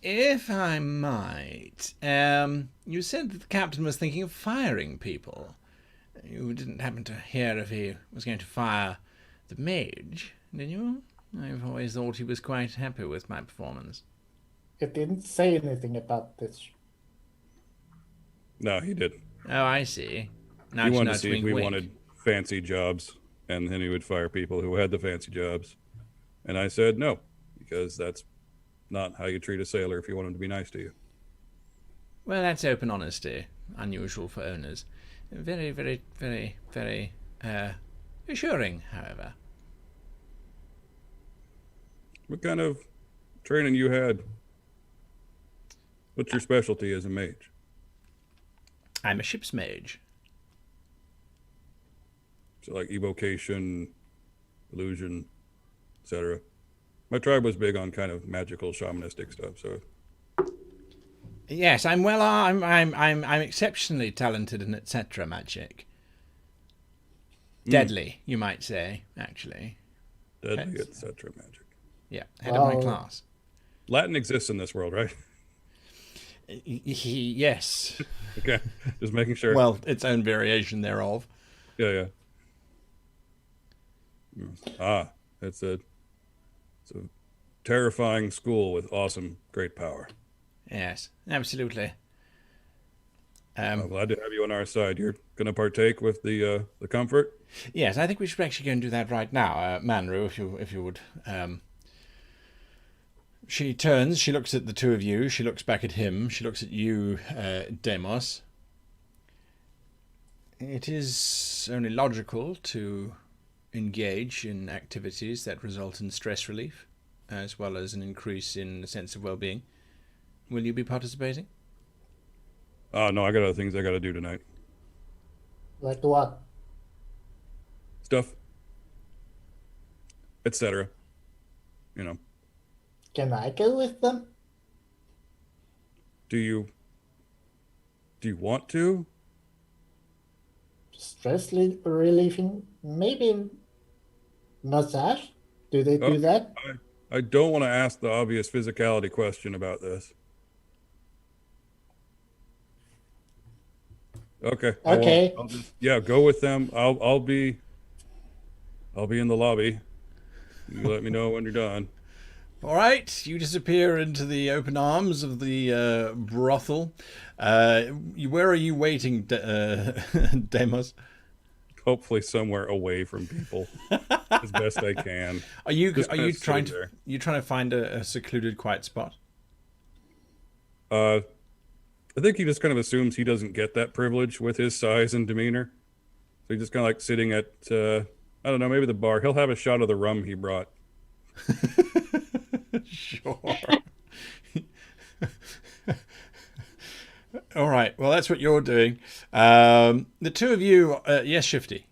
If I might, you said that the captain was thinking of firing people. You didn't happen to hear if he was going to fire the mage, did you? I've always thought he was quite happy with my performance. It didn't say anything about this. No, he didn't. Oh, I see. Now He you wanted know to it's see if wink, we wink. wanted fancy jobs, and then he would fire people who had the fancy jobs. And I said no, because that's not how you treat a sailor if you want him to be nice to you. Well, that's open honesty. Unusual for owners. Very, very, very, very assuring, however. What kind of training you had? What's your specialty as a mage? I'm a ship's mage. So like evocation, illusion, etc. My tribe was big on kind of magical shamanistic stuff, so Yes, I'm exceptionally talented in etc. magic. Deadly, you might say, actually. deadly, Okay. etc. magic. Yeah, head of my Wow. class. Latin exists in this world, right? Yes. Okay, just making sure. Well, its own variation thereof. Yeah. Ah, it's a terrifying school with awesome, great power. Yes, absolutely. I'm glad to have you on our side. You're going to partake with the comfort? Yes, I think we should actually go and do that right now. Manru, if you would. She turns, she looks at the two of you, she looks back at him, she looks at you, Deimos. It is only logical to engage in activities that result in stress relief, as well as an increase in a sense of well-being. Will you be participating? No, I got other things I got to do tonight. Like what? Stuff, etc. You know. Can I go with them? Do you want to? Stress relieving? Maybe massage? Do they do Okay. that? I don't want to ask the obvious physicality question about this. Okay. Okay. I'll just, yeah, go with them. I'll be in the lobby. You let me know when you're done. All right, you disappear into the open arms of the brothel. Where are you waiting, Deimos? Hopefully somewhere away from people as best I can. Are you Just kinda trying sitting to there. find a secluded, quiet spot? I think he just kind of assumes he doesn't get that privilege with his size and demeanor. So he's just kind of like sitting at, I don't know, maybe the bar. He'll have a shot of the rum he brought. Sure. All right. Well, that's what you're doing. The two of you, yes, Shifty.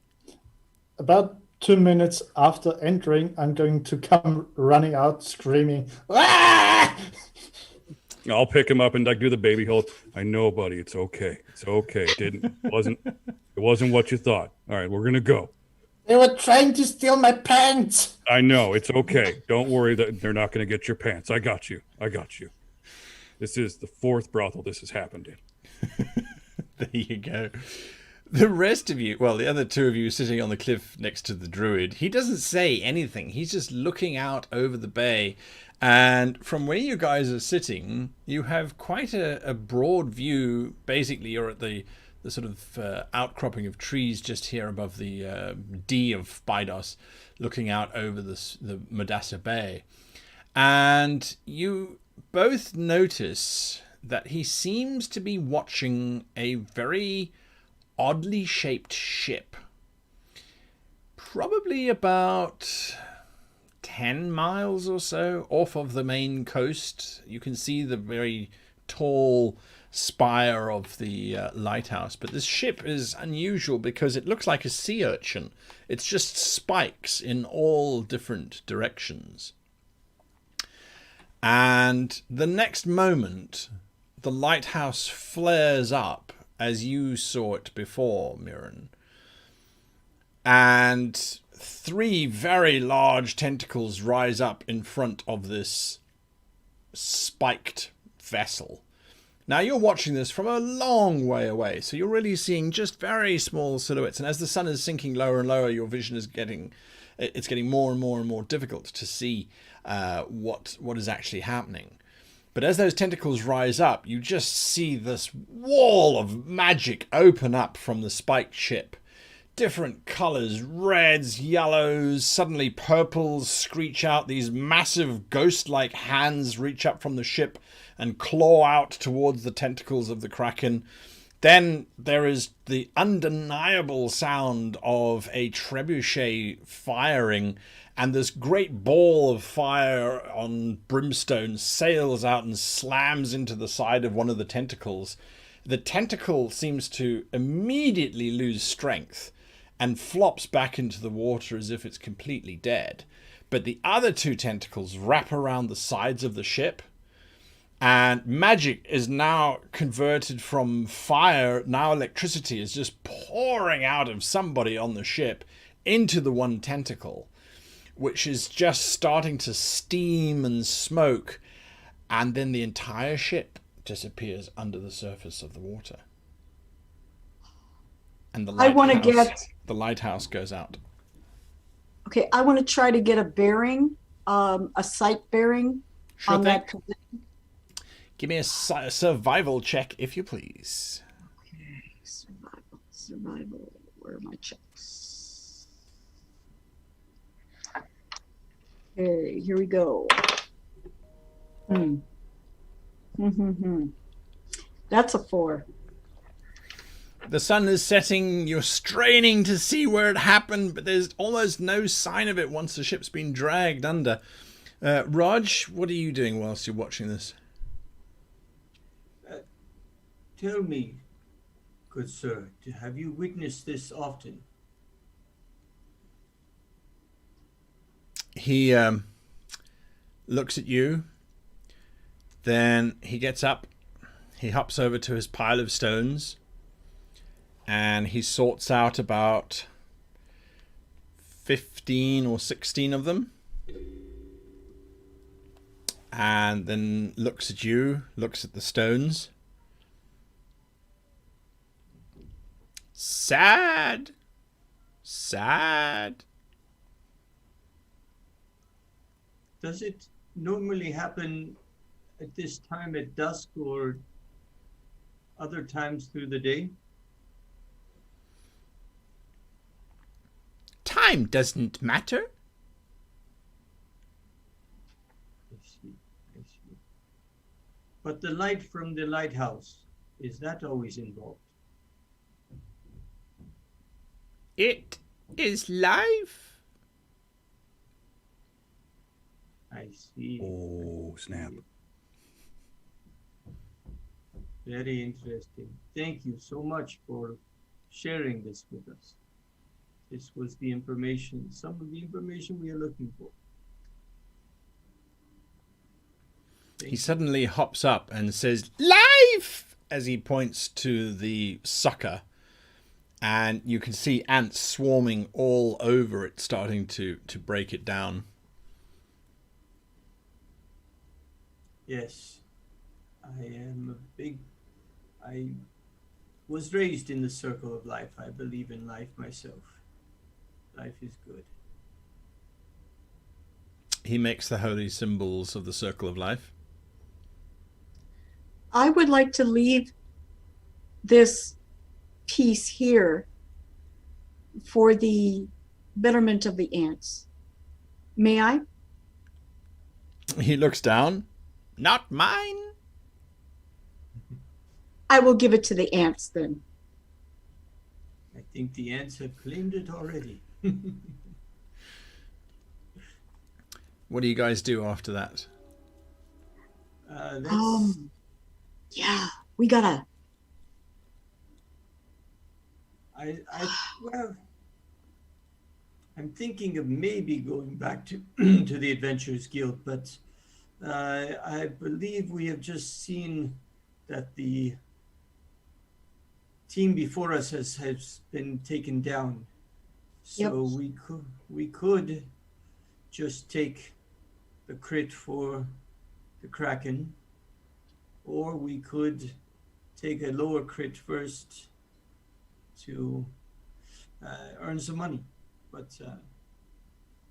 About 2 minutes after entering, I'm going to come running out screaming, "Ah!" I'll pick him up and like do the baby hold. I know, buddy. It's okay. It's okay. It wasn't what you thought. All right, we're gonna go. They were trying to steal my pants. I know. It's okay. Don't worry that they're not gonna get your pants. I got you. This is the fourth brothel this has happened in. There you go. The rest of you, well, the other two of you sitting on the cliff next to the druid, he doesn't say anything. He's just looking out over the bay. And from where you guys are sitting, you have quite a broad view. Basically, you're at the sort of outcropping of trees just here above the D of Bidos, looking out over the Madassa Bay. And you both notice that he seems to be watching a very oddly shaped ship, probably about 10 miles or so off of the main coast. You can see the very tall spire of the lighthouse, but this ship is unusual because it looks like a sea urchin. It's just spikes in all different directions. And the next moment, the lighthouse flares up as you saw it before, Mirren. And 3 very large tentacles rise up in front of this spiked vessel. Now you're watching this from a long way away, so you're really seeing just very small silhouettes. And as the sun is sinking lower and lower, your vision is getting more and more and more difficult to see what is actually happening. But as those tentacles rise up, you just see this wall of magic open up from the spiked ship. Different colors, reds, yellows, suddenly purples screech out. These massive ghost-like hands reach up from the ship and claw out towards the tentacles of the Kraken. Then there is the undeniable sound of a trebuchet firing, and this great ball of fire on brimstone sails out and slams into the side of one of the tentacles. The tentacle seems to immediately lose strength and flops back into the water as if it's completely dead. But the other 2 tentacles wrap around the sides of the ship, and magic is now converted from fire. Now electricity is just pouring out of somebody on the ship into the one tentacle, which is just starting to steam and smoke, and then the entire ship disappears under the surface of the water. And the lighthouse goes out. Okay, I want to try to get a bearing a sight bearing Sure on thing. that position? Give me a survival check, if you please. Okay, survival. Where are my checks? Okay, here we go. That's a 4. The sun is setting. You're straining to see where it happened, but there's almost no sign of it once the ship's been dragged under. Raj, what are you doing whilst you're watching this? Tell me, good sir, have you witnessed this often? He looks at you. Then he gets up. He hops over to his pile of stones. And he sorts out about 15 or 16 of them. And then looks at you, looks at the stones. Sad. Sad. Does it normally happen at this time at dusk or other times through the day? Time doesn't matter. I see. But the light from the lighthouse, is that always involved? It is life. I see. Oh, snap. Very interesting. Thank you so much for sharing this with us. This was the information, some of the information we are looking for. He suddenly hops up and says, "Life!" as he points to the sucker. And you can see ants swarming all over it, starting to break it down. Yes, I was raised in the circle of life. I believe in life myself. Life is good. He makes the holy symbols of the circle of life. I would like to leave this piece here for the betterment of the ants. May I? He looks down. Not mine. I will give it to the ants then. I think the ants have claimed it already. What do you guys do after that? Yeah, we gotta. Well, I'm thinking of maybe going back to to the Adventurous Guild, but I believe we have just seen that the team before us has been taken down. So Yep. we could just take the crit for the Kraken, or we could take a lower crit first to earn some money. But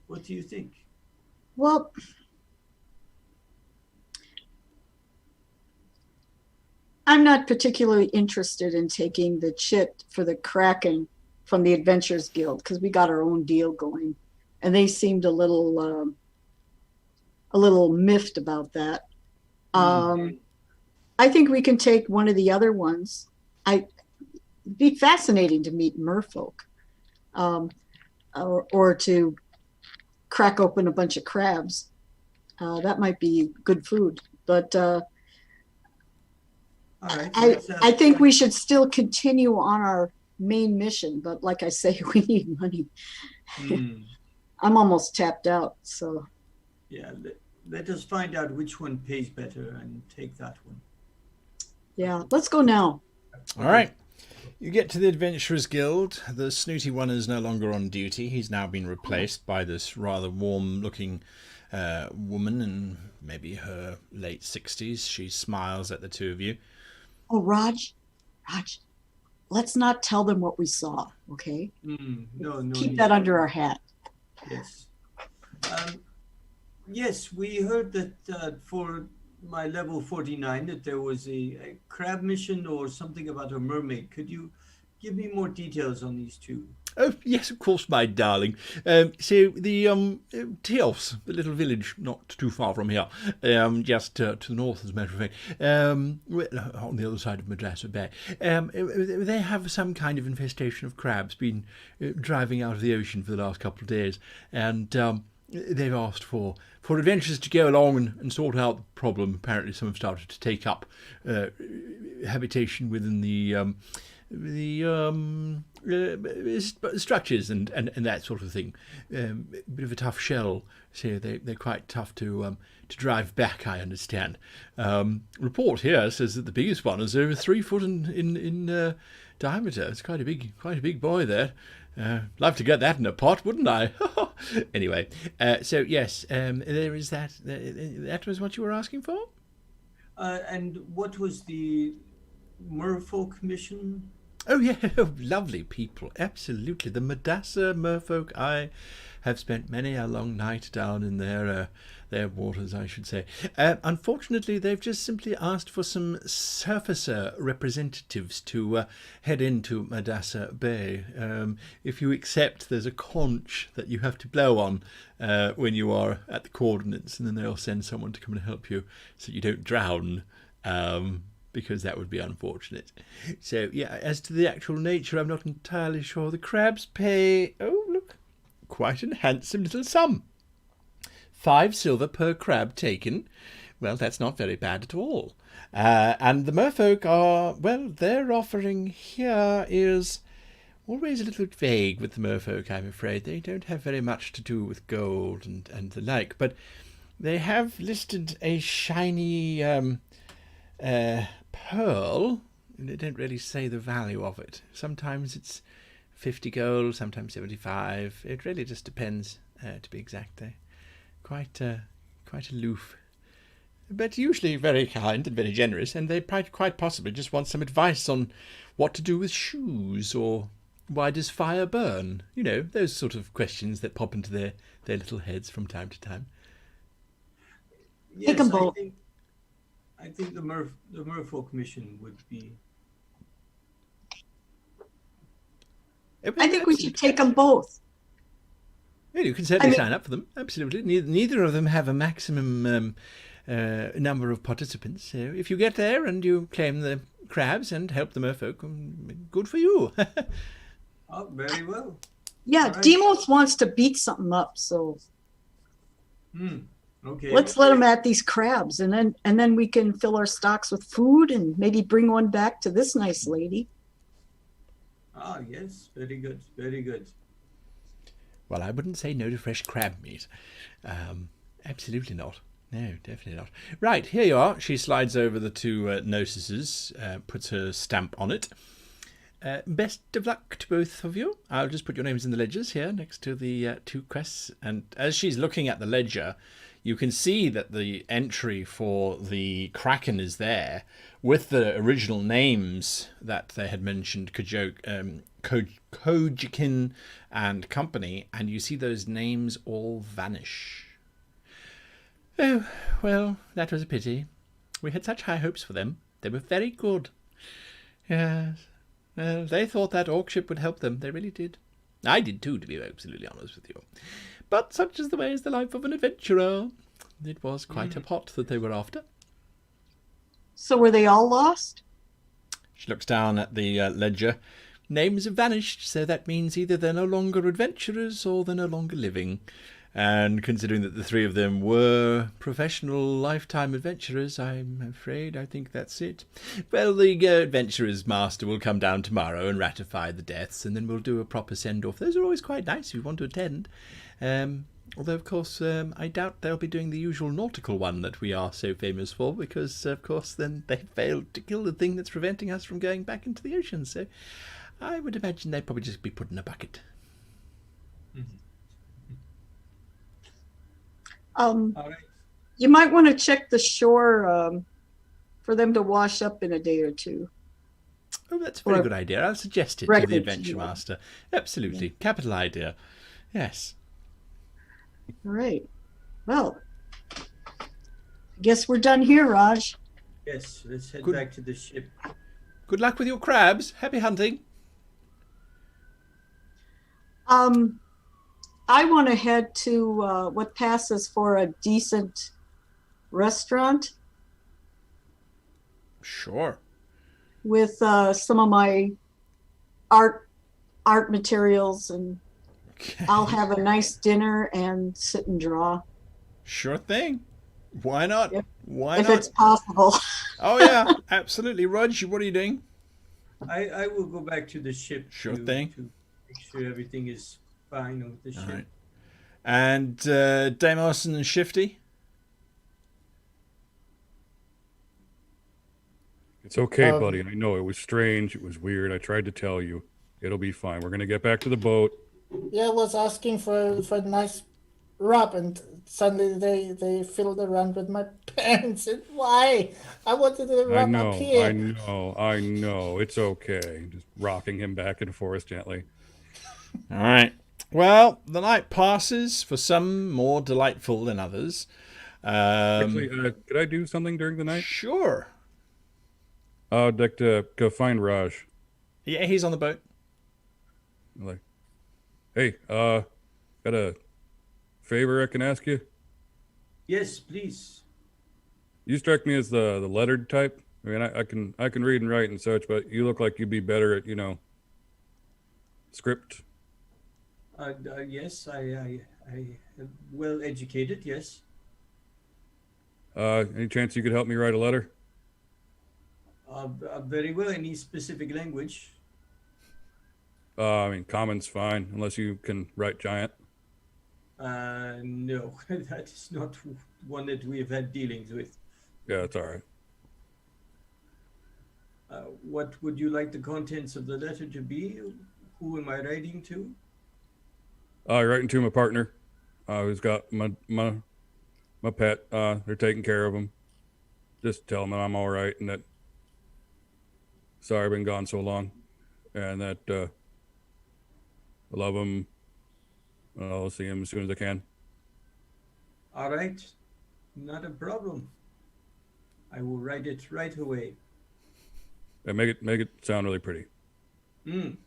what do you think? Well, I'm not particularly interested in taking the chit for the Kraken from the Adventurous Guild because we got our own deal going, and they seemed a little miffed about that. I think we can take one of the other ones. It'd be fascinating to meet merfolk, or to crack open a bunch of crabs. That might be good food, but. All right, I think we should still continue on our main mission, but like I say, we need money. I'm almost tapped out, so. Yeah, let us find out which one pays better and take that one. Yeah, let's go now. All right. You get to the Adventurers Guild. The snooty one is no longer on duty. He's now been replaced by this rather warm-looking woman in maybe her late 60s. She smiles at the two of you. Oh, Raj, let's not tell them what we saw, okay? No. Keep that under our hat. Yes. Yes, we heard that for my level 49 that there was a crab mission or something about a mermaid. Could you give me more details on these two? Oh, yes, of course, my darling. So the Teos, the little village not too far from here, just to the north, as a matter of fact, on the other side of Madrasa Bay, they have some kind of infestation of crabs been driving out of the ocean for the last couple of days, and they've asked for adventurers to go along and sort out the problem. Apparently, some have started to take up habitation within the structures and that sort of thing. A bit of a tough shell, so they're quite tough to drive back, I understand. Report here says that the biggest one is over 3 foot in diameter. It's quite a big boy there. Love to get that in a pot, wouldn't I? Anyway, so yes, there is that. That was what you were asking for? And what was the Merfolk Mission? Oh yeah, lovely people, absolutely. The Madassa Merfolk. I have spent many a long night down in their waters, I should say. Unfortunately, they've just simply asked for some surfacer representatives to head into Madassa Bay. If you accept, there's a conch that you have to blow on when you are at the coordinates, and then they'll send someone to come and help you so you don't drown. Because that would be unfortunate. So, yeah, as to the actual nature, I'm not entirely sure. The crabs pay, oh, look, quite a handsome little sum. 5 silver per crab taken. Well, that's not very bad at all. And the merfolk are, well, their offering here is always a little bit vague with the merfolk, I'm afraid. They don't have very much to do with gold and the like, but they have listed a shiny pearl. They don't really say the value of it. Sometimes it's 50 gold, sometimes 75. It really just depends, to be exact. They're quite aloof, but usually very kind and very generous, and they quite possibly just want some advice on what to do with shoes, or why does fire burn? You know, those sort of questions that pop into their little heads from time to time. Yes, Take 'em both. I think the Merfolk Mission would be. I think we should take them both. Yeah, you can certainly sign up for them. Absolutely. Neither of them have a maximum number of participants. So if you get there and you claim the crabs and help the merfolk, good for you. Oh, very well. Yeah, All right. Demos wants to beat something up, so Okay. let's let him at these crabs, and then we can fill our stocks with food and maybe bring one back to this nice lady. Ah, yes. Very good. Very good. Well, I wouldn't say no to fresh crab meat. Absolutely not. No, definitely not. Right, here you are. She slides over the 2 notices, puts her stamp on it. Best of luck to both of you. I'll just put your names in the ledgers here next to the 2 quests. And as she's looking at the ledger, you can see that the entry for the Kraken is there with the original names that they had mentioned, Kojikin and company, and you see those names all vanish. Oh, well, that was a pity. We had such high hopes for them. They were very good. Yes. Well, they thought that orc ship would help them. They really did. I did too, to be absolutely honest with you. But such is the way is the life of an adventurer. It was quite a pot that they were after. So were they all lost? She looks down at the ledger. Names have vanished, so that means either they're no longer adventurers or they're no longer living. And considering that the 3 of them were professional lifetime adventurers, I'm afraid I think that's it. Well, the adventurer's master will come down tomorrow and ratify the deaths, and then we'll do a proper send-off. Those are always quite nice if you want to attend. Although, of course, I doubt they'll be doing the usual nautical one that we are so famous for, because, of course, then they failed to kill the thing that's preventing us from going back into the ocean. So I would imagine they'd probably just be put in a bucket. All right. You might want to check the shore for them to wash up in a day or 2. Oh, that's a very good idea. I'll suggest it to Wreckage, the adventure yeah. master. Absolutely. Capital idea. Yes. All right. Well, Guess we're done here, Raj. Yes, let's head Good. back to the ship. Good luck with your crabs. Happy hunting. I want to head to what passes for a decent restaurant Sure. with some of my art materials, and Okay. I'll have a nice dinner and sit and draw. Sure thing. Why not? Yep. Why if not? it's possible. Oh yeah, absolutely. Rog, what are you doing? I will go back to the ship. Sure thing. To make sure everything is fine with the ship. All right. And Deimos and Shifty? It's okay, buddy. I know it was strange. It was weird. I tried to tell you. It'll be fine. We're gonna get back to the boat. Yeah, I was asking for a nice rub, and suddenly they filled around with my pants. And why? I wanted to rub up here. I know. It's okay. Just rocking him back and forth gently. All right. Well, the night passes, for some more delightful than others. Actually, could I do something during the night? Sure. I'd like to go find Raj. Yeah, he's on the boat. Like, hey, got a favor I can ask you? Yes, please. You strike me as the lettered type. I mean, I can read and write and such, but you look like you'd be better at, script. Yes, I am well educated. Yes. Any chance you could help me write a letter? Very well. Any specific language? I mean, common's fine, unless you can write giant. No, that is not one that we have had dealings with. Yeah, it's all right. What would you like the contents of the letter to be? Who am I writing to? Writing to my partner, who's got my pet. They're taking care of him. Just tell him that I'm all right and that sorry I've been gone so long, and that I love him. I'll see him as soon as I can. All right, not a problem. I will write it right away. And make it sound really pretty. I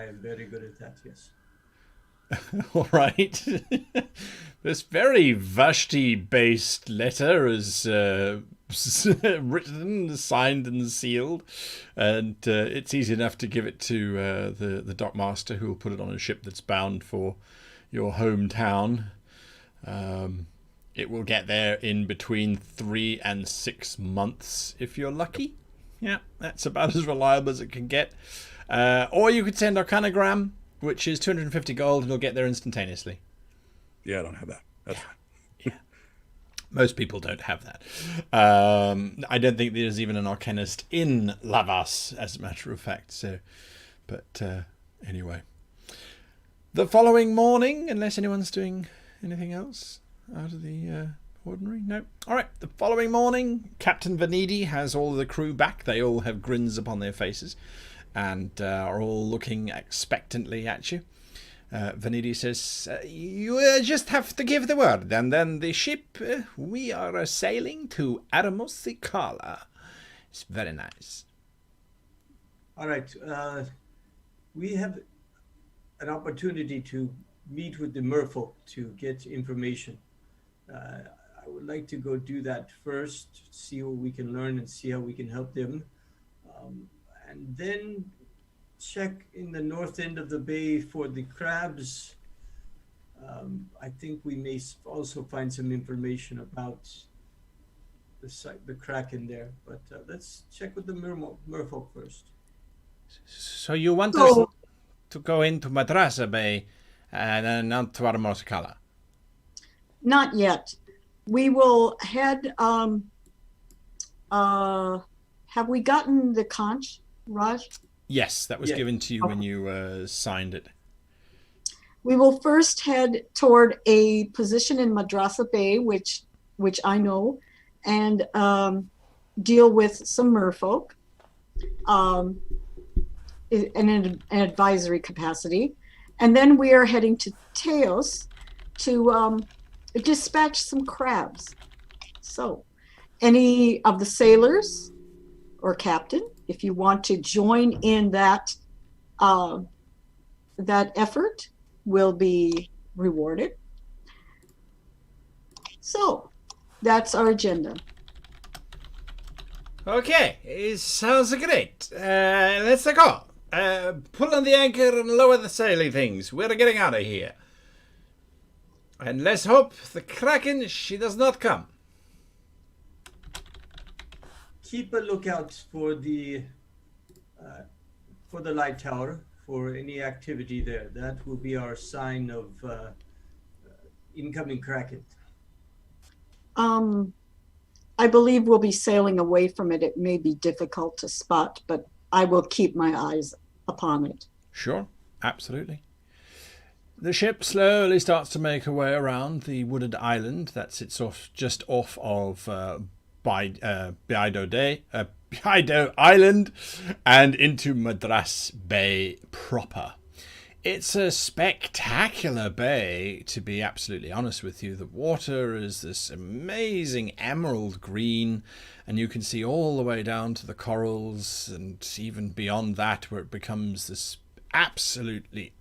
am very good at that. Yes. All right. This very Vashti-based letter is written, signed, and sealed, and it's easy enough to give it to the dockmaster, who will put it on a ship that's bound for your hometown. It will get there in between 3 and 6 months if you're lucky. Yeah, that's about as reliable as it can get. Or you could send Arcanagram, which is 250 gold, and it'll get there instantaneously. Yeah, I don't have that. That's fine. Yeah. Most people don't have that. I don't think there's even an Arcanist in Lavas, as a matter of fact. So, but anyway. The following morning, unless anyone's doing anything else out of the ordinary? No. All right. The following morning, Captain Vanidi has all of the crew back. They all have grins upon their faces and are all looking expectantly at you. Vanidi says, you just have to give the word, and then the ship, we are sailing to Aramosikala. It's very nice. All right. We have an opportunity to meet with the Merfolk to get information. I would like to go do that first, see what we can learn and see how we can help them. And then check in the north end of the bay for the crabs. I think we may also find some information about the Kraken there, but let's check with the Merfolk first. So you want us to go into Madrasa Bay and then out to Aramosikala? Not yet. We will head. Have we gotten the conch, Raj? Yes, that was given to you when you signed it. We will first head toward a position in Madrasa Bay, which I know, and deal with some merfolk in an advisory capacity. And then we are heading to Teos to dispatch some crabs. So, any of the sailors or captain, if you want to join in that effort, will be rewarded. So, that's our agenda. Okay, it sounds great. Let's go. Pull on the anchor and lower the sailing things. We're getting out of here. And let's hope the Kraken, she does not come. Keep a lookout for the light tower, for any activity there. That will be our sign of incoming Kraken. I believe we'll be sailing away from it. It may be difficult to spot, but I will keep my eyes upon it. Sure, absolutely. The ship slowly starts to make her way around the wooded island that sits just off of Biaido Island and into Madras Bay proper. It's a spectacular bay, to be absolutely honest with you. The water is this amazing emerald green, and you can see all the way down to the corals, and even beyond that, where it becomes this absolutely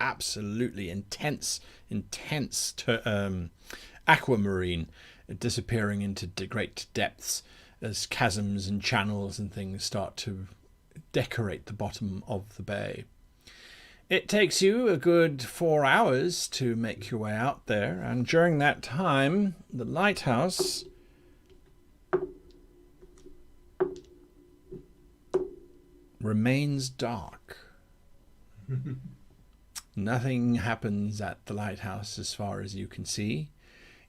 intense aquamarine, disappearing into great depths as chasms and channels and things start to decorate the bottom of the bay. It takes you a good 4 hours to make your way out there, and during that time, the lighthouse remains dark. Nothing happens at the lighthouse as far as you can see.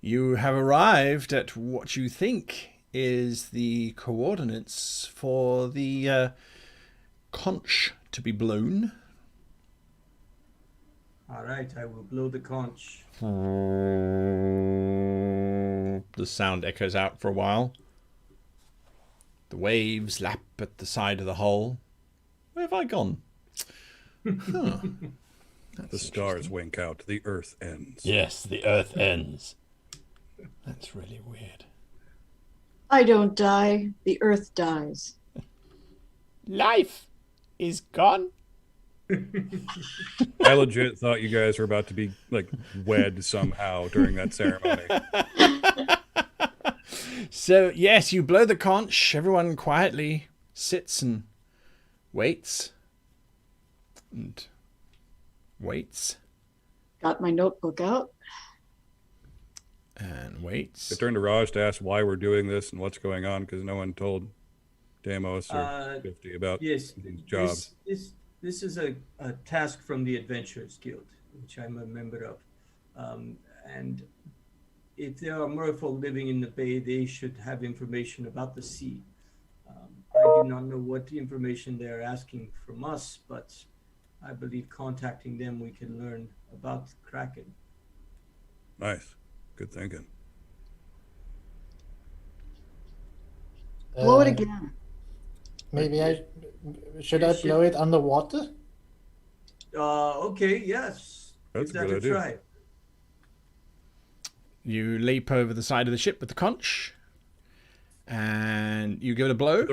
You have arrived at what you think is the coordinates for the conch to be blown. All right, I will blow the conch. The sound echoes out for a while. The waves lap at the side of the hull. Where have I gone? Huh. The stars wink out. The earth ends. Yes, the earth ends. That's really weird. I don't die. The earth dies. Life is gone. I legit thought you guys were about to be like wed somehow during that ceremony. So, yes, you blow the conch. Everyone quietly sits and waits. And waits. Got my notebook out. And waits. I turned to Raj to ask why we're doing this and what's going on, because no one told Damos or 50 about these jobs. This is a task from the Adventurous Guild, which I'm a member of. And if there are merfolk living in the bay, they should have information about the sea. I do not know what information they're asking from us, but I believe contacting them, we can learn about Kraken. Nice. Good thinking. Blow it again. Maybe should I blow it underwater? Okay, yes. That's Give a that good idea. try. You leap over the side of the ship with the conch, and you give it a blow.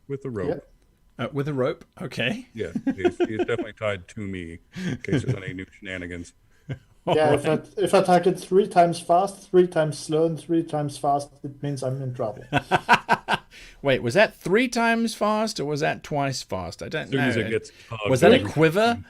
With the rope. Yep. With a rope, okay. Yeah, he's definitely tied to me in case there's any new shenanigans. Yeah, if I attack it 3 times fast, 3 times slow, and 3 times fast, it means I'm in trouble. Wait, was that 3 times fast or was that twice fast? I don't As soon know. as it gets Was that a quiver?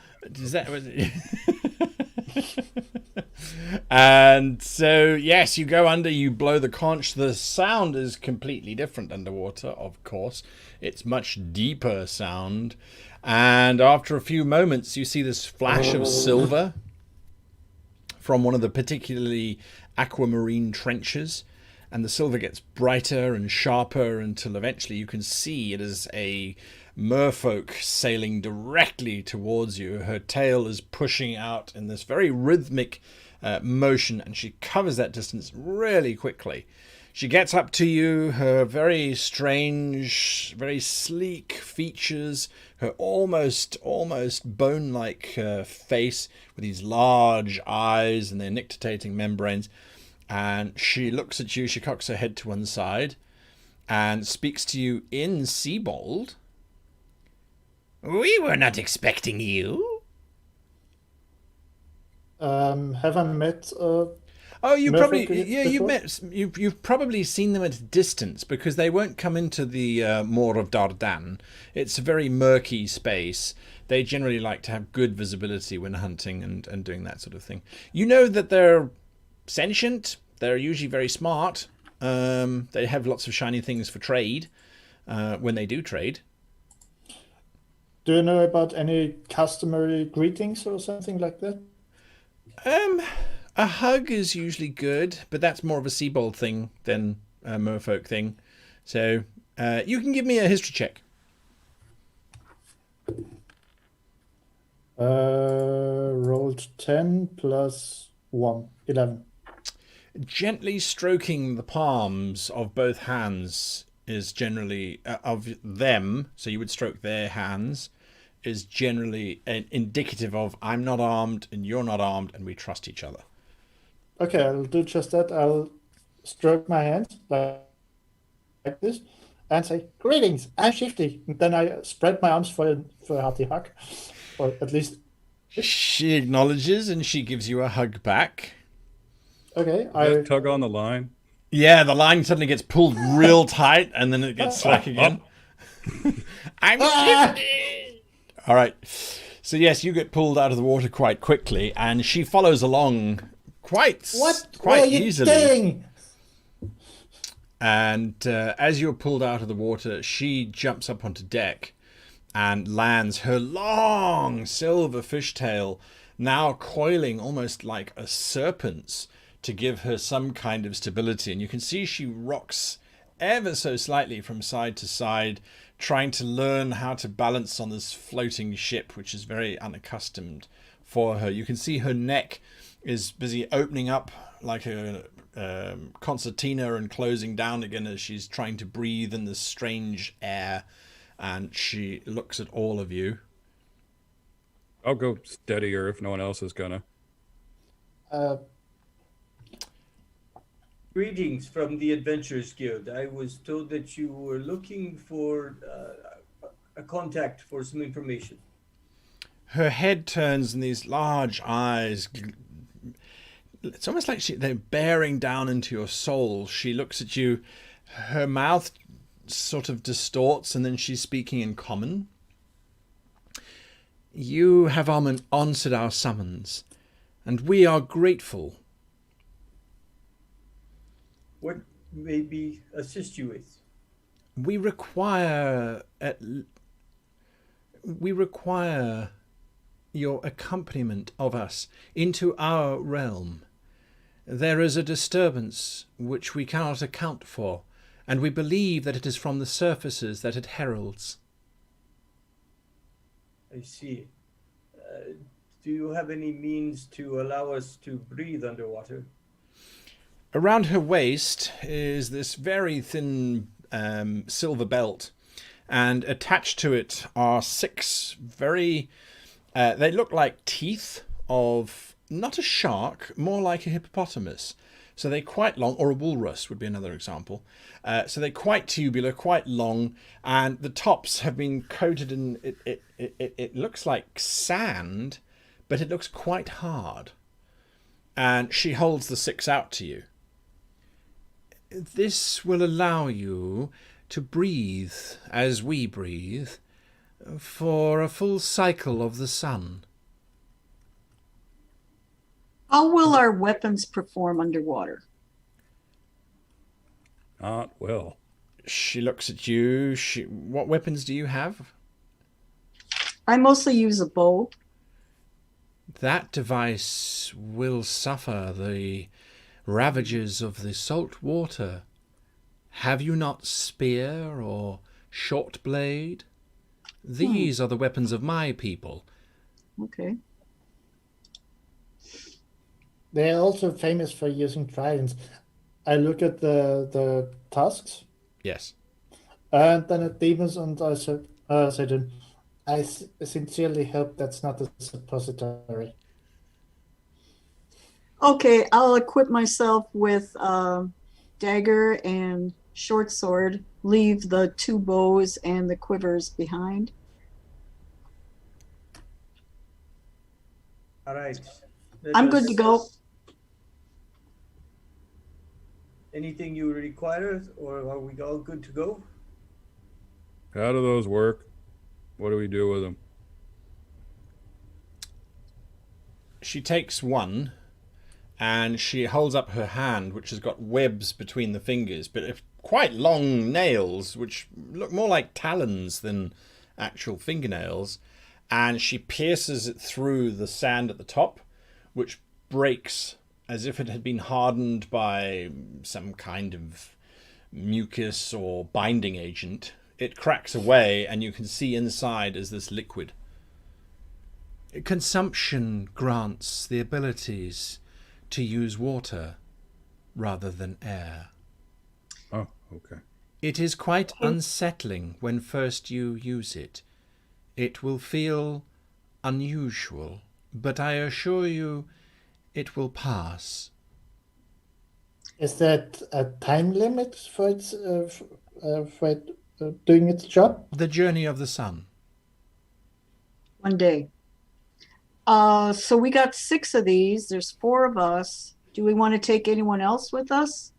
And so, yes, you go under, you blow the conch. The sound is completely different underwater, of course. It's much deeper sound. And after a few moments, you see this flash of silver from one of the particularly aquamarine trenches. And the silver gets brighter and sharper until eventually you can see it is a merfolk sailing directly towards you. Her tail is pushing out in this very rhythmic motion, and she covers that distance really quickly. She gets up to you, her very strange, very sleek features, her almost bone-like face with these large eyes and their nictitating membranes. And she looks at you, she cocks her head to one side, and speaks to you in Seabold. We were not expecting you. Have I met? Oh, you Merfolk probably you've probably seen them at a distance because they won't come into the Moor of Dardan. It's a very murky space. They generally like to have good visibility when hunting and doing that sort of thing. You know that they're sentient. They're usually very smart. They have lots of shiny things for trade when they do trade. Do you know about any customary greetings or something like that? A hug is usually good, but that's more of a Seabold thing than a Merfolk thing. So you can give me a history check. Rolled 10 plus 1, 11. Gently stroking the palms of both hands is generally of them. So you would stroke their hands. Is generally indicative of I'm not armed and you're not armed and we trust each other. Okay, I'll do just that. I'll stroke my hand like this and say, "Greetings, I'm Shifty." And then I spread my arms for a hearty hug, or at least. She acknowledges and she gives you a hug back. Okay, Just tug on the line. Yeah, the line suddenly gets pulled real tight and then it gets slack again. I'm Shifty. All right. So yes, you get pulled out of the water quite quickly, and she follows along quite what are you easily. doing? And as you're pulled out of the water, she jumps up onto deck and lands her long silver fishtail, now coiling almost like a serpent's, to give her some kind of stability. And you can see she rocks ever so slightly from side to side, trying to learn how to balance on this floating ship, which is very unaccustomed for her. You can see her neck is busy opening up like a concertina and closing down again as she's trying to breathe in this strange air, and she looks at all of you. I'll go steady her if no one else is gonna. Greetings from the Adventurous Guild. I was told that you were looking for a contact for some information. Her head turns and these large eyes, it's almost like they're bearing down into your soul. She looks at you, her mouth sort of distorts, and then she's speaking in common. You have answered our summons, and we are grateful. What may we assist you with? We require your accompaniment of us into our realm. There is a disturbance which we cannot account for, and we believe that it is from the surfaces that it heralds. I see. Do you have any means to allow us to breathe underwater? Around her waist is this very thin silver belt, and attached to it are 6 very... they look like teeth of not a shark, more like a hippopotamus. So they're quite long, or a walrus would be another example. So they're quite tubular, quite long, and the tops have been coated in... It looks like sand, but it looks quite hard. And she holds the 6 out to you. This will allow you to breathe as we breathe for a full cycle of the sun. How will our weapons perform underwater? Not well. She looks at you. What weapons do you have? I mostly use a bow. That device will suffer the ravages of the salt water. Have you not spear or short blade? These are the weapons of my people. Okay. They're also famous for using tridents. I look at the tusks. Yes. And then at demons, and I say to them, I sincerely hope that's not a suppository. Okay, I'll equip myself with dagger and short sword. Leave the 2 bows and the quivers behind. All right. I'm good to go. Anything you require, or are we all good to go? How do those work? What do we do with them? She takes one and she holds up her hand, which has got webs between the fingers, but quite long nails, which look more like talons than actual fingernails. And she pierces it through the sand at the top, which breaks as if it had been hardened by some kind of mucus or binding agent. It cracks away, and you can see inside is this liquid. Consumption grants the abilities to use water rather than air. Oh, okay. It is quite unsettling when first you use it. It will feel unusual, but I assure you it will pass. Is that a time limit for it doing its job? The journey of the sun. 1 day. So we got 6 of these. There's 4 of us. Do we want to take anyone else with us?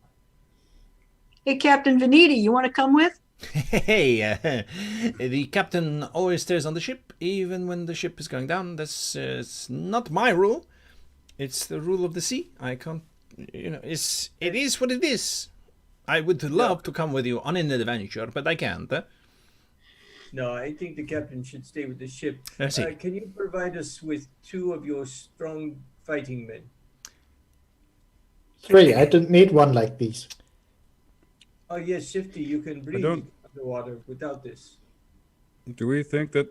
Hey, Captain Veniti, you want to come with? Hey, the captain always stays on the ship, even when the ship is going down. This is not my rule. It's the rule of the sea. I can't, it is what it is. I would love to come with you on an adventure, but I can't. No, I think the captain should stay with the ship. I see. Can you provide us with 2 of your strong fighting men? 3. I don't need one like these. Oh, yes, Shifty, you can breathe underwater without this. Do we think that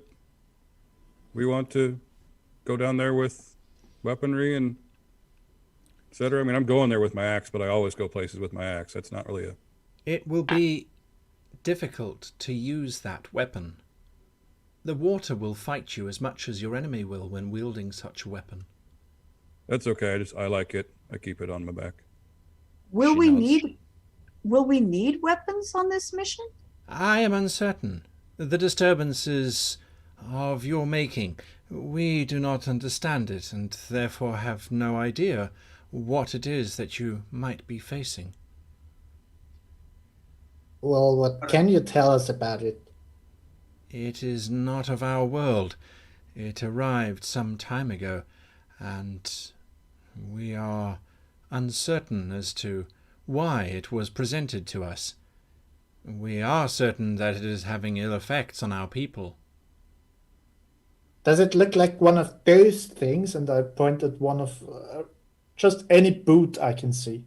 we want to go down there with weaponry and etc.? I mean, I'm going there with my axe, but I always go places with my axe. That's not really a... It will be difficult to use that weapon. The water will fight you as much as your enemy will when wielding such a weapon. That's okay. I like it. I keep it on my back. Will She we nods. need weapons on this mission? I am uncertain. The disturbances of your making, we do not understand it, and therefore have no idea what it is that you might be facing. Well, what can you tell us about it? It is not of our world. It arrived some time ago, and we are uncertain as to why it was presented to us. We are certain that it is having ill effects on our people. Does it look like one of those things? And I point at one of just any boot I can see.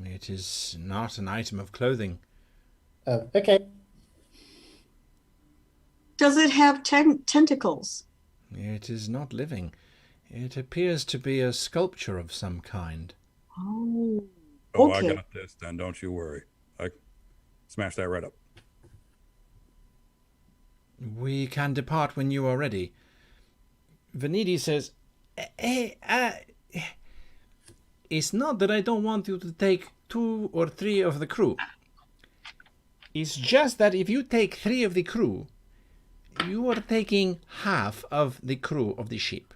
It is not an item of clothing. Okay. Does it have tentacles? It is not living. It appears to be a sculpture of some kind. Oh, Oh, okay. I got this then. Don't you worry. I smash that right up. We can depart when you are ready. Veniti says, it's not that I don't want you to take 2 or 3 of the crew. It's just that if you take 3 of the crew, you are taking half of the crew of the ship.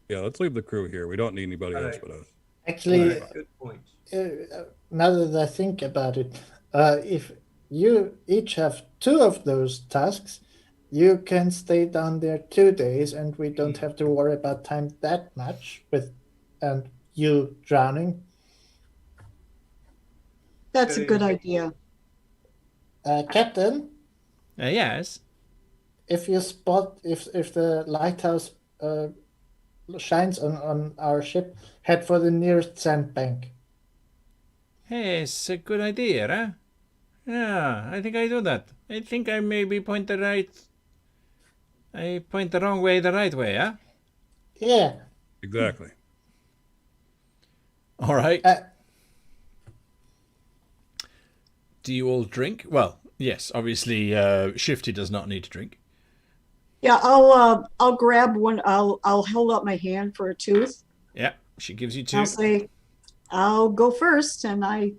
Yeah, let's leave the crew here. We don't need anybody else but us. Actually, Good point. now that I think about it, if you each have 2 of those tasks, you can stay down there 2 days, and we don't have to worry about time that much with and you drowning. That's a good idea. Captain, Yes? if you spot if the lighthouse shines on our ship, head for the nearest sandbank. Hey, it's a good idea, huh? Yeah, I think I do that. I think I maybe point the wrong way the right way, huh? Yeah. Exactly. All right. Do you all drink? Well, yes, obviously Shifty does not need to drink. Yeah, I'll grab one. I'll hold up my hand for a tooth. Yeah. She gives you 2. I'll say, I'll go first, and I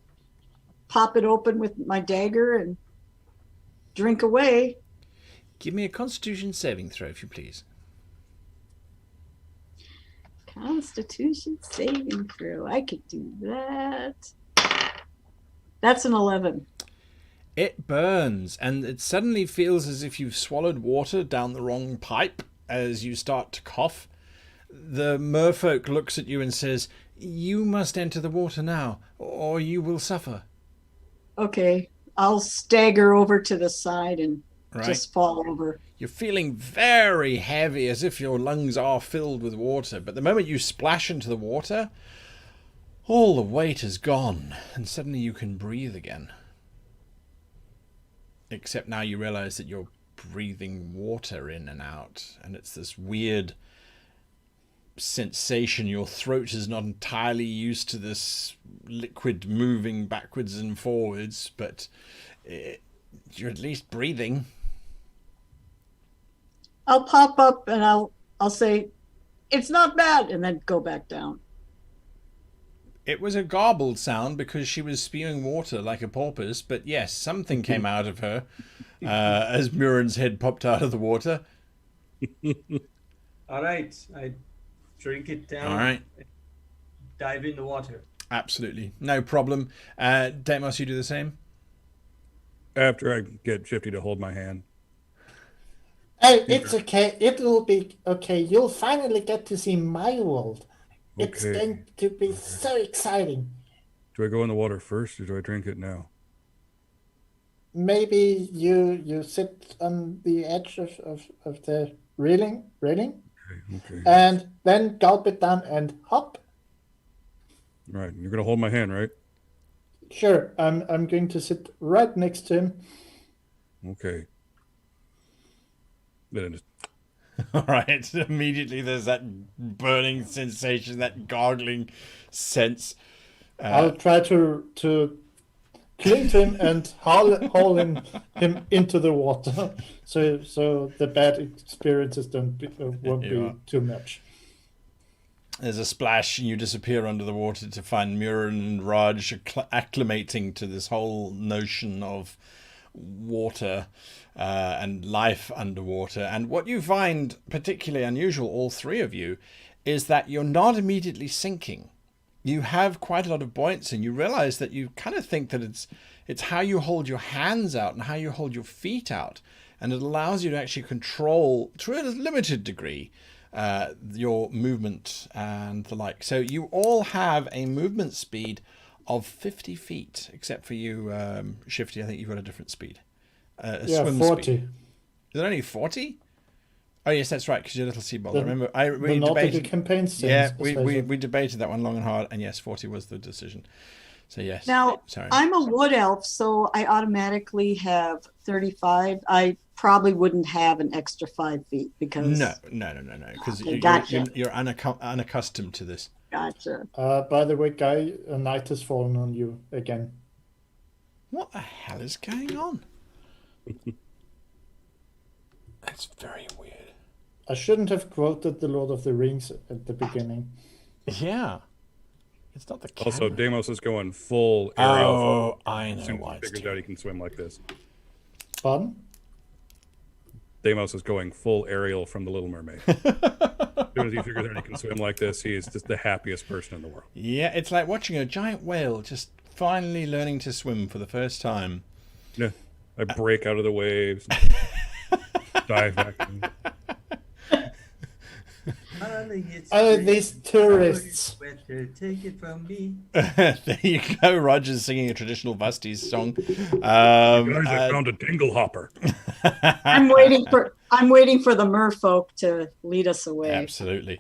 pop it open with my dagger and drink away. Give me a Constitution saving throw, if you please. Constitution saving throw. I could do that. That's an 11. It burns, and it suddenly feels as if you've swallowed water down the wrong pipe as you start to cough. The merfolk looks at you and says, "You must enter the water now, or you will suffer." Okay, I'll stagger over to the side and Right. just fall over. You're feeling very heavy, as if your lungs are filled with water. But the moment you splash into the water, all the weight is gone, and suddenly you can breathe again. Except now you realize that you're breathing water in and out, and it's this weird sensation. Your throat is not entirely used to this liquid moving backwards and forwards, but you're at least breathing. I'll pop up and I'll say, "It's not bad," and then go back down. It was a garbled sound because she was spewing water like a porpoise, but yes, something came out of her as Murin's head popped out of the water. All right, I drink it down. All right. Dive in the water. Absolutely. No problem. Deimos, you do the same? After I get Shifty to hold my hand. Hey, it's okay. It will be okay. You'll finally get to see my world. It's Okay. going to be so exciting. Do I go in the water first, or do I drink it now? Maybe you sit on the edge of the railing, Okay. and then gulp it down and hop. Right. You're gonna hold my hand, right? Sure, I'm going to sit right next to him. Okay. Then I just All right. Immediately there's that burning sensation, that gargling sense. I'll try to cling to him and haul him into the water, so the bad experiences won't be too much. There's a splash and you disappear under the water to find Murin and Raj acclimating to this whole notion of water and life underwater. And what you find particularly unusual, all three of you, is that you're not immediately sinking. You have quite a lot of buoyancy, and you realize that you kind of think that it's how you hold your hands out and how you hold your feet out, and it allows you to actually control, to a limited degree, your movement and the like. So you all have a movement speed of 50 feet, except for you, Shifty. I think you've got a different speed. Swim 40. Speed. Is it only 40? Oh yes, that's right, because you're a little sea bold. I remember we The nautical debated. campaign scenes, Yeah, especially. we debated that one long and hard, and yes, 40 was the decision. So yes. Now, Sorry. I'm a wood elf, so I automatically have 35. I probably wouldn't have an extra 5 feet because. No, because Okay, gotcha. you're unaccustomed to this. Gotcha. By the way, Guy, a knight has fallen on you again. What the hell is going on? That's very weird. I shouldn't have quoted the Lord of the Rings at the beginning. Yeah. It's not the camera. also Deimos is going full aerial. Oh, I As know soon as why he it's figures out he can swim like this. Pardon? Deimos is going full aerial from the Little Mermaid. As soon as he figures out he can swim like this, he is just the happiest person in the world. Yeah, it's like watching a giant whale just finally learning to swim for the first time. Yeah, I break out of the waves, dive back in. These tourists. Take it from me. There you go. Roger's singing a traditional Vasties song. Guys, I found a dingle hopper. I'm waiting for the merfolk to lead us away. Absolutely.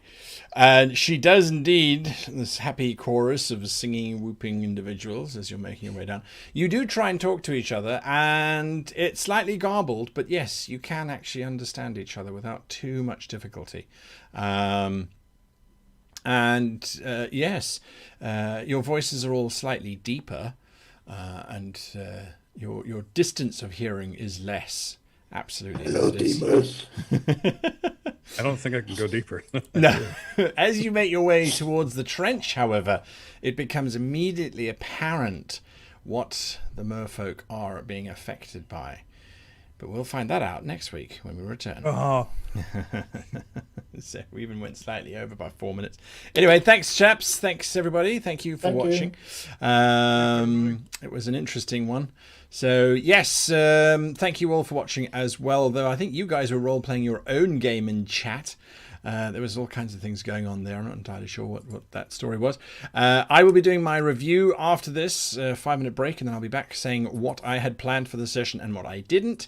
And she does indeed, this happy chorus of singing, whooping individuals as you're making your way down. You do try and talk to each other, and it's slightly garbled, but yes, you can actually understand each other without too much difficulty. Yes, your voices are all slightly deeper, and your distance of hearing is less. Absolutely. Hello, it is. Deimos. I don't think I can go deeper. No. As you make your way towards the trench, however, it becomes immediately apparent what the merfolk are being affected by. But we'll find that out next week when we return. Oh, So we even went slightly over by 4 minutes. Anyway, thanks, chaps. Thanks, everybody. Thank you for watching. It was an interesting one. So, yes, thank you all for watching as well, though I think you guys were role-playing your own game in chat. There was all kinds of things going on there. I'm not entirely sure what that story was. I will be doing my review after this 5-minute break, and then I'll be back saying what I had planned for the session and what I didn't.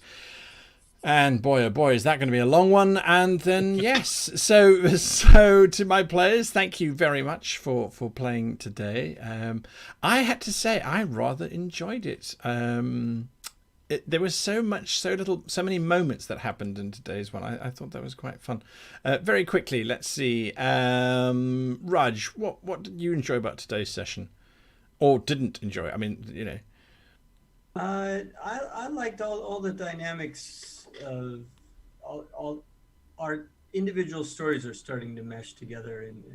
And boy, oh boy, is that going to be a long one. And then, yes, so to my players, thank you very much for playing today. I had to say, I rather enjoyed it. There was so many moments that happened in today's one. I thought that was quite fun. Very quickly, let's see. Raj, what did you enjoy about today's session? Or didn't enjoy? I mean, you know. I liked all the dynamics. All our individual stories are starting to mesh together and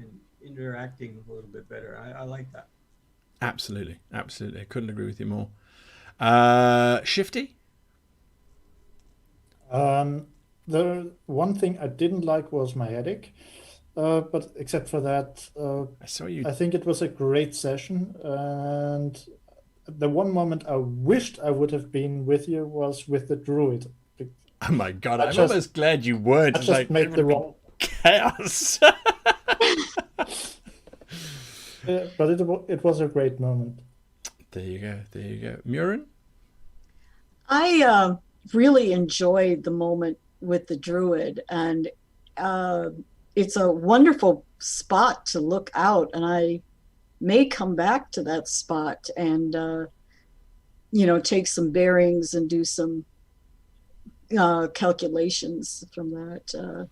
interacting a little bit better. I like that. Absolutely. I couldn't agree with you more. Shifty? The one thing I didn't like was my headache. But except for that, I think it was a great session. And the one moment I wished I would have been with you was with the druid. Oh my god, I'm almost glad you weren't. I just made the wrong chaos. But it was a great moment. There you go. Murin? I really enjoyed the moment with the druid, and it's a wonderful spot to look out, and I may come back to that spot and take some bearings and do some calculations from that,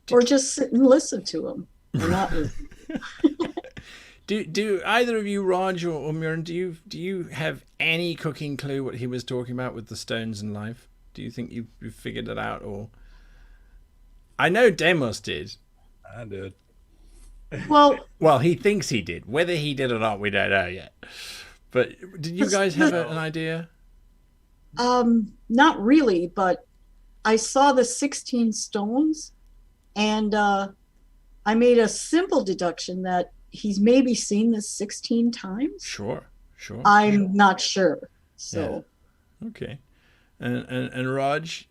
or just sit and listen to them. Not listen. Do either of you, Raj or Murin, do you have any cooking clue what he was talking about with the stones in life? Do you think you figured it out? Or I know Demos did. I did. Well, he thinks he did. Whether he did or not, we don't know yet. But did you guys have an idea? Not really, but I saw the 16 stones, and I made a simple deduction that he's maybe seen this 16 times. Sure. I'm not sure. So. Yeah. Okay. And Raj,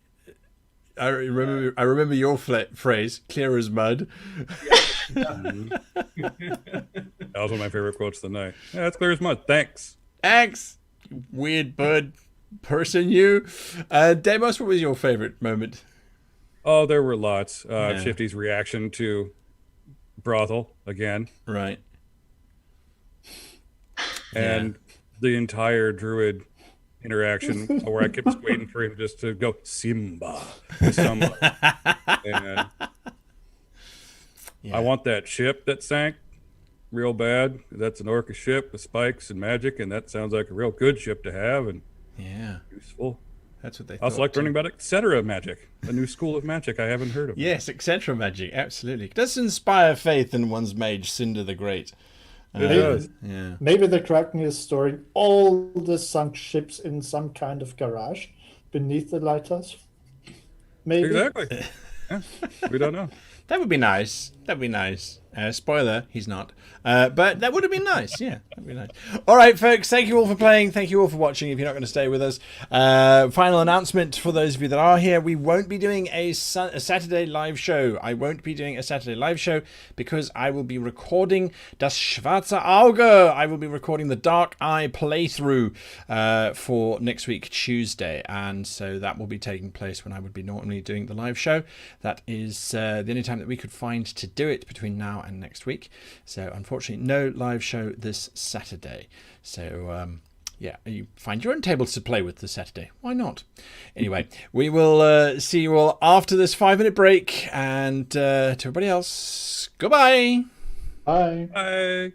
I remember your phrase, clear as mud. That was one of my favorite quotes of the night. Yeah, that's clear as mud. Thanks. You weird bird person, you. Demos, what was your favorite moment? Oh, there were lots. Shifty's reaction to brothel again. Right. And the entire druid interaction where I kept just waiting for him just to go Simba. And I want that ship that sank real bad. That's an orca ship with spikes and magic, and that sounds like a real good ship to have and useful. That's what they I also like learning about etc. magic, a new school of magic I haven't heard of. Yes, etc. magic, absolutely. It does inspire faith in one's mage, Cinder the Great. It does. Yeah. Maybe the Kraken is storing all the sunk ships in some kind of garage beneath the lighthouse. Maybe. Exactly. Yeah, we don't know. That would be nice. Spoiler, he's not. But that would have been nice. Yeah, that'd be nice. All right, folks. Thank you all for playing. Thank you all for watching. If you're not going to stay with us, final announcement for those of you that are here: we won't be doing a Saturday live show. I won't be doing a Saturday live show because I will be recording Das Schwarze Auge. I will be recording the Dark Eye playthrough for next week Tuesday, and so that will be taking place when I would be normally doing the live show. That is the only time that we could find to do it between now and next week. So unfortunately no live show this Saturday. So you find your own tables to play with this Saturday. Why not? Anyway, we will see you all after this 5-minute break, and to everybody else, goodbye. Bye. Bye.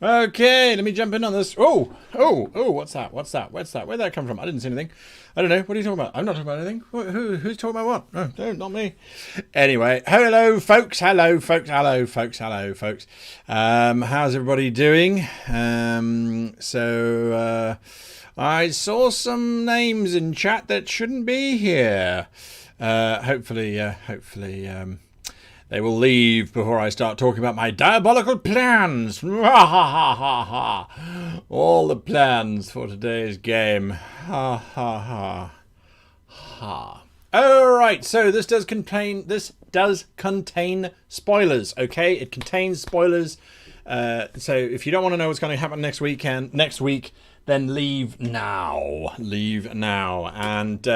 Okay, let me jump in on this. Oh, what's that? Where'd that come from? I didn't see anything. I don't know. What are you talking about? I'm not talking about anything. Who's talking about what? No, not me. Anyway, hello, folks. How's everybody doing? I saw some names in chat that shouldn't be here. Hopefully, they will leave before I start talking about my diabolical plans. All the plans for today's game. All right, so this does contain spoilers. Okay, it contains spoilers. So if you don't want to know what's going to happen next week, then leave now. And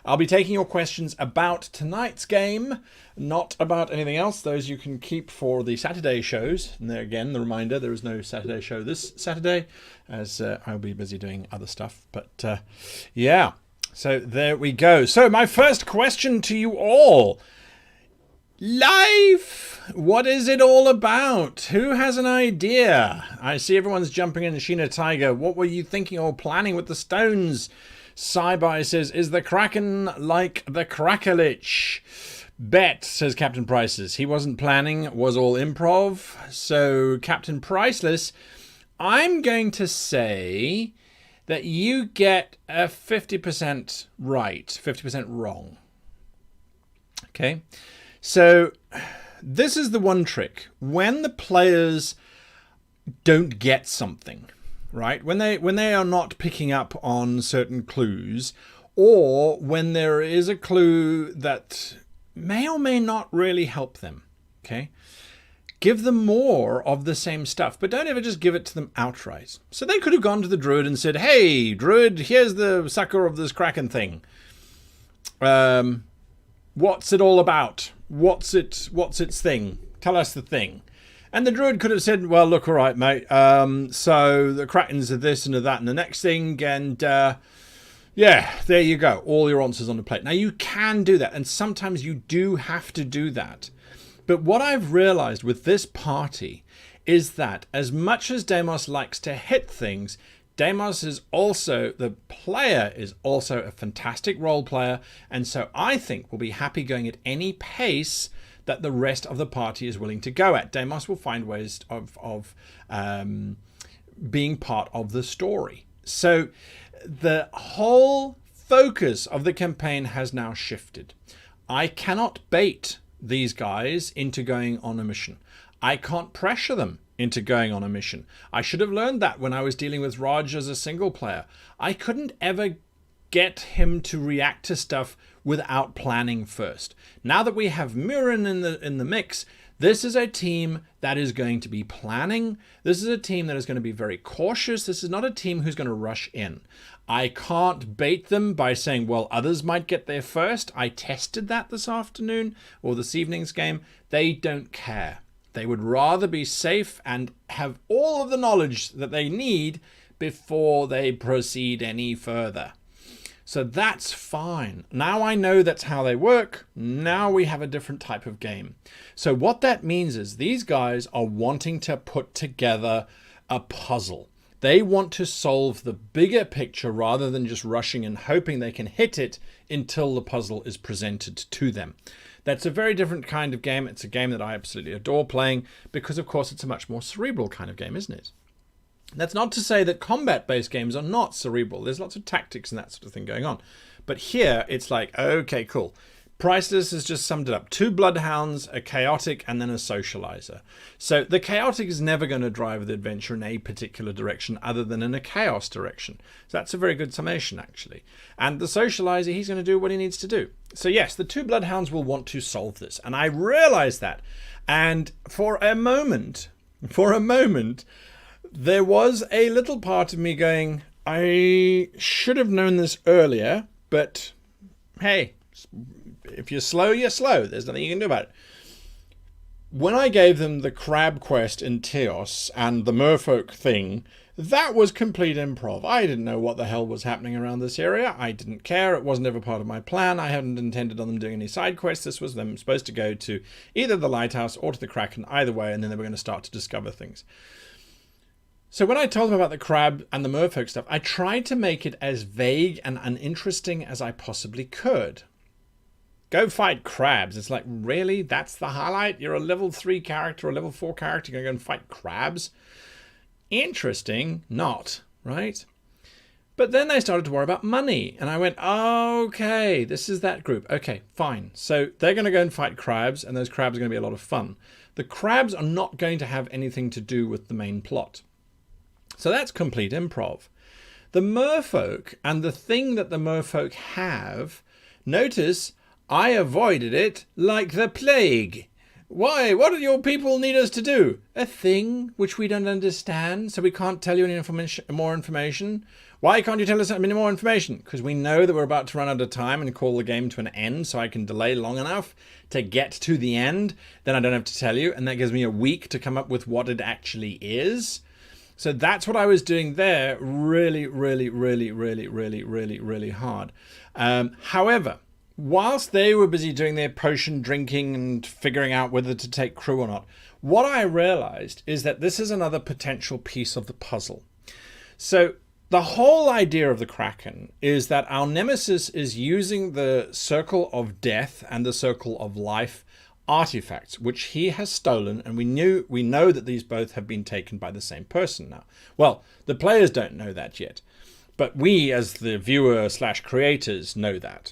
I'll be taking your questions about tonight's game, not about anything else. Those you can keep for the Saturday shows. And there again, the reminder, there is no Saturday show this Saturday, as I'll be busy doing other stuff. But yeah, so there we go. So my first question to you all. Life! What is it all about? Who has an idea? I see everyone's jumping in. Sheena Tiger, what were you thinking or planning with the stones? Sci-Bi says, is the Kraken like the Krakelich? Bet, says Captain Priceless. He wasn't planning, was all improv. So, Captain Priceless, I'm going to say that you get a 50% right, 50% wrong. Okay? So, this is the one trick. When the players don't get something, right? When they are not picking up on certain clues, or when there is a clue that may or may not really help them, okay? Give them more of the same stuff, but don't ever just give it to them outright. So they could have gone to the druid and said, hey, druid, here's the sucker of this Kraken thing. What's it all about? What's its thing? Tell us the thing. And the druid could have said, well, look, all right, mate. So the Krakens are this and that and the next thing. And yeah, there you go. All your answers on the plate. Now, you can do that. And sometimes you do have to do that. But what I've realized with this party is that as much as Deimos likes to hit things, Deimos is also, the player is also a fantastic role player, and so I think will be happy going at any pace that the rest of the party is willing to go at. Deimos will find ways of being part of the story. So the whole focus of the campaign has now shifted. I cannot bait these guys into going on a mission. I can't pressure them into going on a mission. I should have learned that when I was dealing with Raj as a single player. I couldn't ever get him to react to stuff without planning first. Now that we have Murin in the mix, this is a team that is going to be planning. This is a team that is going to be very cautious. This is not a team who's going to rush in. I can't bait them by saying, well, others might get there first. I tested that this afternoon or this evening's game. They don't care. They would rather be safe and have all of the knowledge that they need before they proceed any further. So that's fine. Now I know that's how they work. Now we have a different type of game. So what that means is these guys are wanting to put together a puzzle. They want to solve the bigger picture rather than just rushing and hoping they can hit it until the puzzle is presented to them. That's a very different kind of game. It's a game that I absolutely adore playing because, of course, it's a much more cerebral kind of game, isn't it? That's not to say that combat-based games are not cerebral. There's lots of tactics and that sort of thing going on. But here, it's like, okay, cool. Priceless has just summed it up. 2 bloodhounds, a chaotic, and then a socializer. So the chaotic is never going to drive the adventure in a particular direction other than in a chaos direction. So that's a very good summation, actually. And the socializer, he's going to do what he needs to do. So yes, the 2 bloodhounds will want to solve this. And I realized that. And for a moment, there was a little part of me going, I should have known this earlier, but hey, if you're slow, you're slow. There's nothing you can do about it. When I gave them the crab quest in Teos and the merfolk thing, that was complete improv. I didn't know what the hell was happening around this area. I didn't care. It wasn't ever part of my plan. I hadn't intended on them doing any side quests. This was them supposed to go to either the lighthouse or to the Kraken, either way, and then they were going to start to discover things. So when I told them about the crab and the merfolk stuff, I tried to make it as vague and uninteresting as I possibly could. Go fight crabs. It's like, really? That's the highlight? You're a level 3 character, a level 4 character, you're going to go and fight crabs? Interesting, not, right? But then they started to worry about money. And I went, okay, this is that group. Okay, fine. So they're going to go and fight crabs, and those crabs are going to be a lot of fun. The crabs are not going to have anything to do with the main plot. So that's complete improv. The merfolk and the thing that the merfolk have, notice I avoided it like the plague. Why? What do your people need us to do? A thing which we don't understand, so we can't tell you any more information. Why can't you tell us any more information? Because we know that we're about to run out of time and call the game to an end, so I can delay long enough to get to the end. Then I don't have to tell you, and that gives me a week to come up with what it actually is. So that's what I was doing there, really, really, really, really, really, really, really hard. However, whilst they were busy doing their potion drinking and figuring out whether to take crew or not, what I realized is that this is another potential piece of the puzzle. So the whole idea of the Kraken is that our nemesis is using the Circle of Death and the Circle of Life artifacts, which he has stolen, and we know that these both have been taken by the same person now. Well, the players don't know that yet, but we as the viewer / creators know that.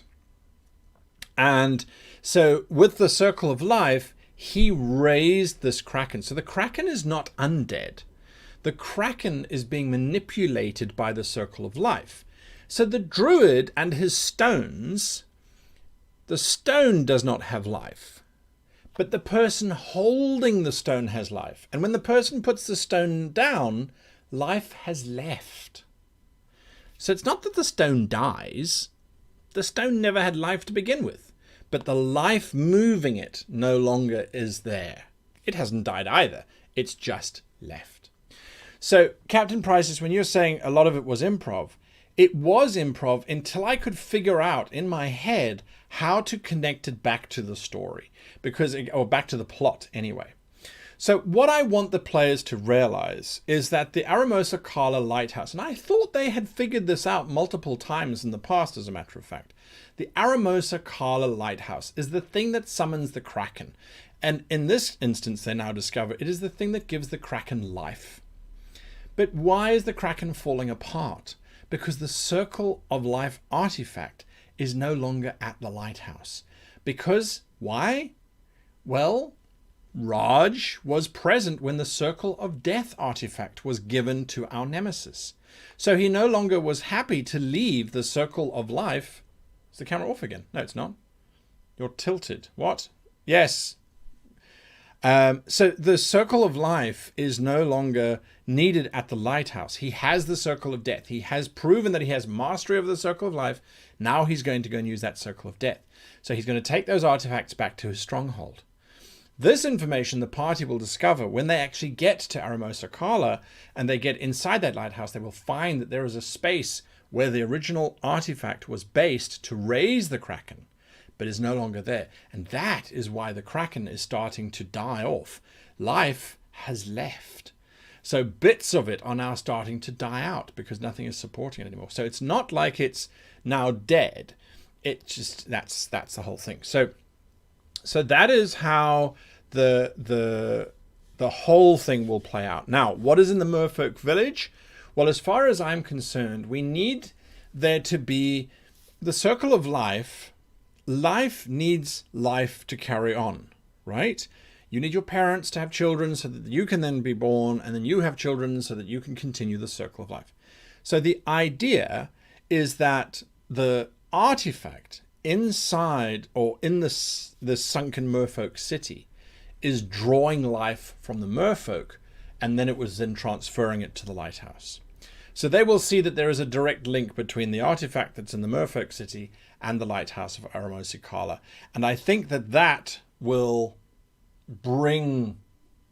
And so with the Circle of Life, he raised this Kraken. So the Kraken is not undead. The Kraken is being manipulated by the Circle of Life. So the druid and his stones, the stone does not have life, but the person holding the stone has life. And when the person puts the stone down, life has left. So it's not that the stone dies. The stone never had life to begin with, but the life moving it no longer is there. It hasn't died either. It's just left. So, Captain Prices, when you're saying a lot of it was improv, it was improv until I could figure out in my head how to connect it back to the story, or back to the plot anyway. So what I want the players to realize is that the Aramosa Kala Lighthouse, and I thought they had figured this out multiple times in the past, as a matter of fact, the Aramosa Kala Lighthouse is the thing that summons the Kraken. And in this instance, they now discover it is the thing that gives the Kraken life. But why is the Kraken falling apart? Because the Circle of Life artifact is no longer at the lighthouse. Because, why? Well, Raj was present when the Circle of Death artifact was given to our nemesis. So he no longer was happy to leave the Circle of Life. Is the camera off again? No, it's not. You're tilted. What? Yes. So the Circle of Life is no longer needed at the lighthouse. He has the Circle of Death. He has proven that he has mastery of the Circle of Life. Now he's going to go and use that Circle of Death. So he's going to take those artifacts back to his stronghold. This information the party will discover when they actually get to Aramosa Kala and they get inside that lighthouse. They will find that there is a space where the original artifact was based to raise the Kraken, but is no longer there. And that is why the Kraken is starting to die off. Life has left. So bits of it are now starting to die out because nothing is supporting it anymore. So it's not like it's now dead. It just, that's the whole thing. So that is how the whole thing will play out. Now, what is in the Merfolk village? Well, as far as I'm concerned, we need there to be the Circle of Life. Life needs life to carry on, right? You need your parents to have children so that you can then be born, and then you have children so that you can continue the Circle of Life. So the idea is that the artifact inside or in the sunken Merfolk city is drawing life from the Merfolk, and then it was then transferring it to the lighthouse. So they will see that there is a direct link between the artifact that's in the Merfolk city and the lighthouse of Aramosa Kala. And I think that will bring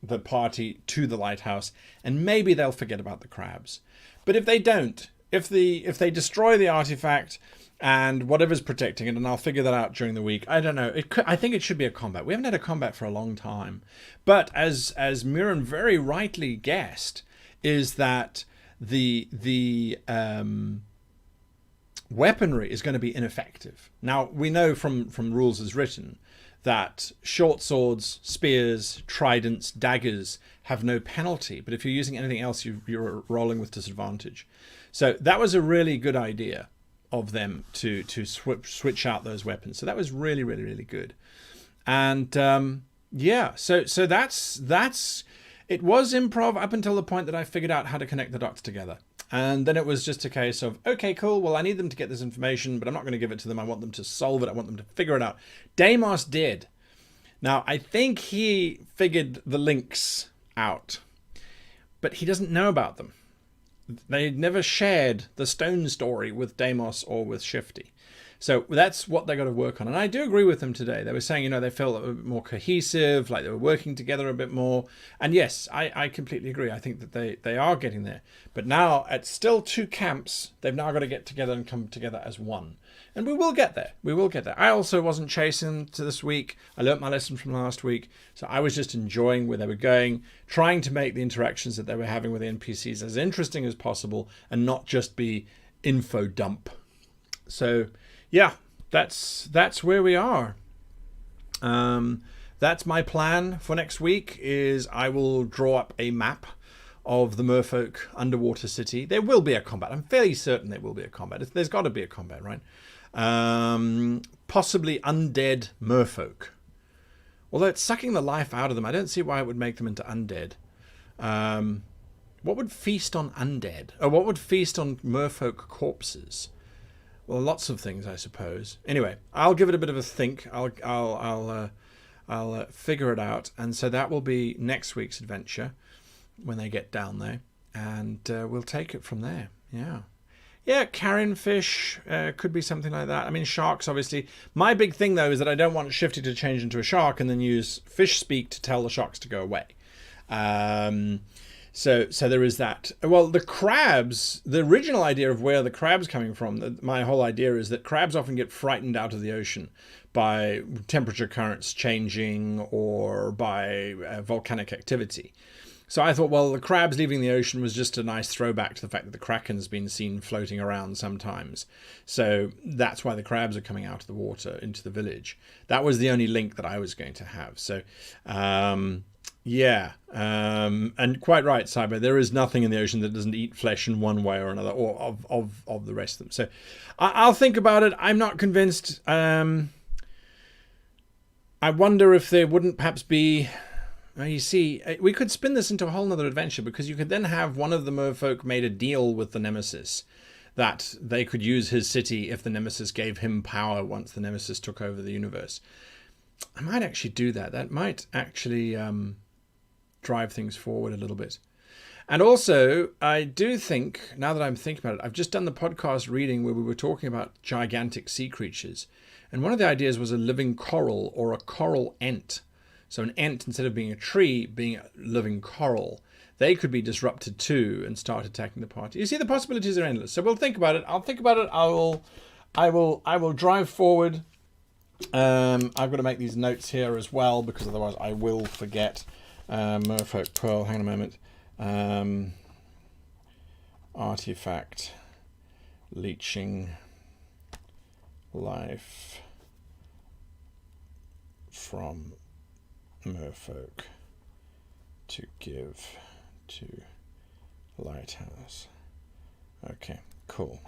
the party to the lighthouse, and maybe they'll forget about the crabs. But if they don't, if they destroy the artifact and whatever's protecting it, and I'll figure that out during the week. I don't know. I think it should be a combat. We haven't had a combat for a long time. But as Mirren very rightly guessed, is that the weaponry is going to be ineffective. Now, we know from rules as written that short swords, spears, tridents, daggers have no penalty, but if you're using anything else, you're rolling with disadvantage. So that was a really good idea of them to switch out those weapons. So that was really, really, really good. And yeah, so that's it was improv up until the point that I figured out how to connect the dots together. And then it was just a case of, okay, cool, well, I need them to get this information, but I'm not going to give it to them. I want them to solve it. I want them to figure it out. Deimos did. Now, I think he figured the links out, but he doesn't know about them. They never shared the stone story with Deimos or with Shifty. So that's what they got to work on. And I do agree with them today. They were saying, you know, they felt a bit more cohesive, like they were working together a bit more. And yes, I completely agree. I think that they are getting there. But now, at still two camps, they've now got to get together and come together as one. And we will get there. We will get there. I also wasn't chasing to this week. I learnt my lesson from last week. So I was just enjoying where they were going, trying to make the interactions that they were having with the NPCs as interesting as possible and not just be info dump. So yeah, that's where we are. That's my plan for next week. Is I will draw up a map of the Merfolk underwater city. There will be a combat. I'm fairly certain there will be a combat. There's got to be a combat, right? Possibly undead Merfolk. Although it's sucking the life out of them, I don't see why it would make them into undead. What would feast on undead? Or what would feast on Merfolk corpses? Well, lots of things, I suppose. Anyway, I'll give it a bit of a think. I'll figure it out, and so that will be next week's adventure when they get down there, and we'll take it from there. Yeah, carrion fish could be something like that. I mean, sharks, obviously. My big thing though is that I don't want Shifty to change into a shark and then use fish speak to tell the sharks to go away. So there is that. Well, the crabs, the original idea of where the crab's coming from, my whole idea is that crabs often get frightened out of the ocean by temperature currents changing or by volcanic activity. So I thought, well, the crabs leaving the ocean was just a nice throwback to the fact that the Kraken's been seen floating around sometimes. So that's why the crabs are coming out of the water into the village. That was the only link that I was going to have. So yeah, and quite right, Cyber. There is nothing in the ocean that doesn't eat flesh in one way or another, or of the rest of them. So I'll think about it. I'm not convinced. I wonder if there wouldn't perhaps be. You see, we could spin this into a whole nother adventure, because you could then have one of the Merfolk made a deal with the Nemesis that they could use his city if the Nemesis gave him power once the Nemesis took over the universe. I might actually do that. That might actually drive things forward a little bit. And also, I do think, now that I'm thinking about it, I've just done the podcast reading where we were talking about gigantic sea creatures. And one of the ideas was a living coral or a coral ent. So an ent, instead of being a tree, being a living coral. They could be disrupted too and start attacking the party. You see, the possibilities are endless. So we'll think about it. I'll think about it. I will drive forward. I've got to make these notes here as well, because otherwise I will forget. Merfolk Pearl, hang on a moment. Artifact. Leeching. Life. From Merfolk. To give to Lighthouse. Okay, cool.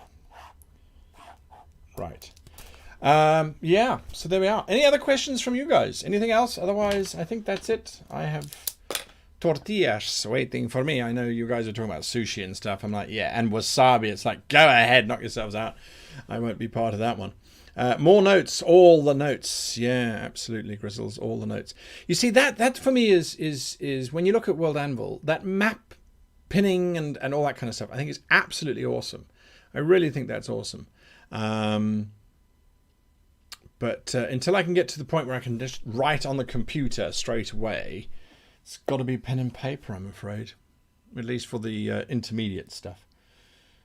Right. Yeah, so there we are. Any other questions from you guys? Anything else? Otherwise, I think that's it. I have tortillas waiting for me. I know you guys are talking about sushi and stuff. I'm like, yeah, and wasabi. It's like, go ahead, knock yourselves out. I won't be part of that one. More notes, all the notes. Yeah, absolutely, Grizzles, all the notes. You see, that for me is when you look at World Anvil, that map pinning and all that kind of stuff, I think is absolutely awesome. I really think that's awesome. But until I can get to the point where I can just write on the computer straight away, it's got to be pen and paper, I'm afraid. At least for the intermediate stuff.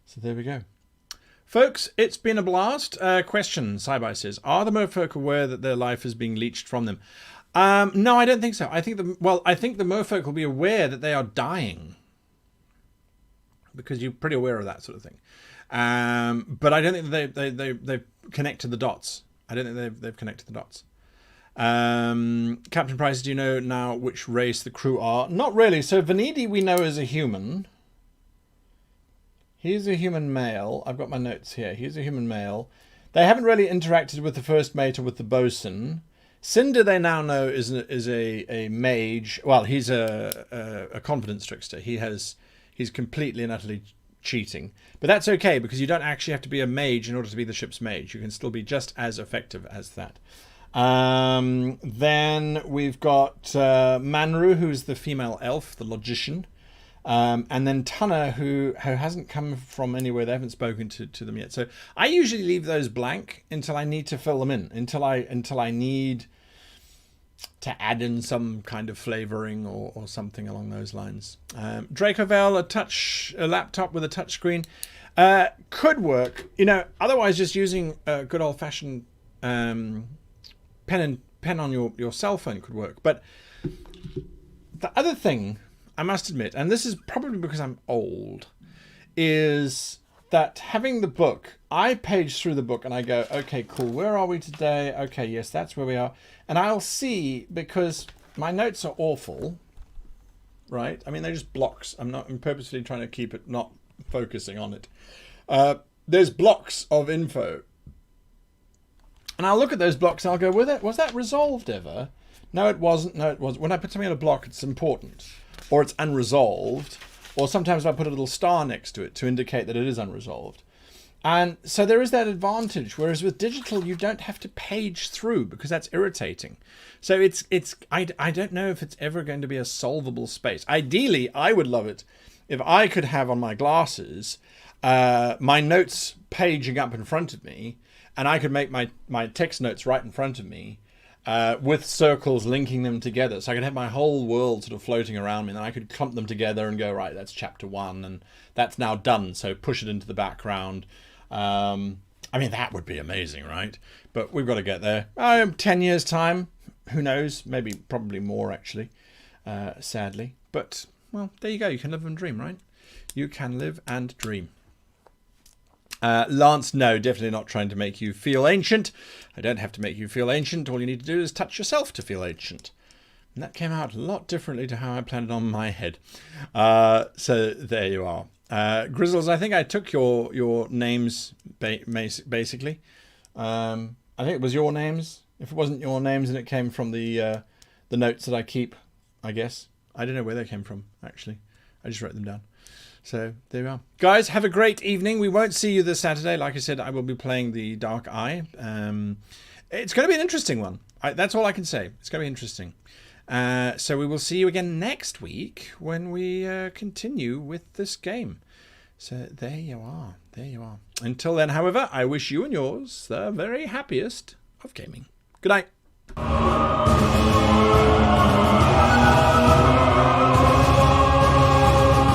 So there we go. Folks, it's been a blast. Question, Sci-Bi says, are the Merfolk aware that their life is being leached from them? No, I don't think so. I think the Merfolk will be aware that they are dying. because you're pretty aware of that sort of thing. But I don't think they've connected the dots. I don't think they've connected the dots. Captain Price, do you know now which race the crew are? Not really. So Vanidi we know is a human. He's a human male. I've got my notes here. He's a human male. They haven't really interacted with the first mate or with the bosun. Cinder they now know is a mage. Well, he's a confidence trickster. He's completely and utterly cheating. But that's okay, because you don't actually have to be a mage in order to be the ship's mage. You can still be just as effective as that. Then we've got Manru, who's the female elf, the logician. And then Tunna, who hasn't come from anywhere. They haven't spoken to them yet. So I usually leave those blank until I need to fill them in, until I need to add in some kind of flavoring or something along those lines. Dracovel, a laptop with a touchscreen, could work. Otherwise just using a good old-fashioned pen on your cell phone could work. But the other thing, I must admit, and this is probably because I'm old, is that having the book, I page through the book and I go, okay, cool, where are we today? Okay, yes, that's where we are. And I'll see, because my notes are awful, right? I mean, they're just blocks. I'm purposely trying to keep it, not focusing on it. There's blocks of info. And I'll look at those blocks and I'll go, was that resolved ever? No, it wasn't. No, it wasn't. When I put something on a block, it's important. Or it's unresolved. Or sometimes I put a little star next to it to indicate that it is unresolved. And so there is that advantage. Whereas with digital, you don't have to page through, because that's irritating. So I don't know if it's ever going to be a solvable space. Ideally, I would love it if I could have on my glasses my notes paging up in front of me, and I could make my text notes right in front of me, with circles linking them together. So I could have my whole world sort of floating around me, and then I could clump them together and go, right, that's chapter 1, and that's now done. So push it into the background. I mean, that would be amazing, right? But we've got to get there. 10 years' time. Who knows? Maybe, probably more, actually, sadly. But, well, there you go. You can live and dream, right? You can live and dream. Lance, no, definitely not trying to make you feel ancient. I don't have to make you feel ancient. All you need to do is touch yourself to feel ancient. And that came out a lot differently to how I planned it on my head. So there you are. Grizzles, I think I took your names, basically. I think it was your names. If it wasn't your names and it came from the notes that I keep, I guess. I don't know where they came from, actually. I just wrote them down. So there we are. Guys, have a great evening. We won't see you this Saturday. Like I said, I will be playing the Dark Eye. It's going to be an interesting one. That's all I can say. It's going to be interesting. So we will see you again next week when we continue with this game. So there you are. There you are. Until then, however, I wish you and yours the very happiest of gaming. Good night.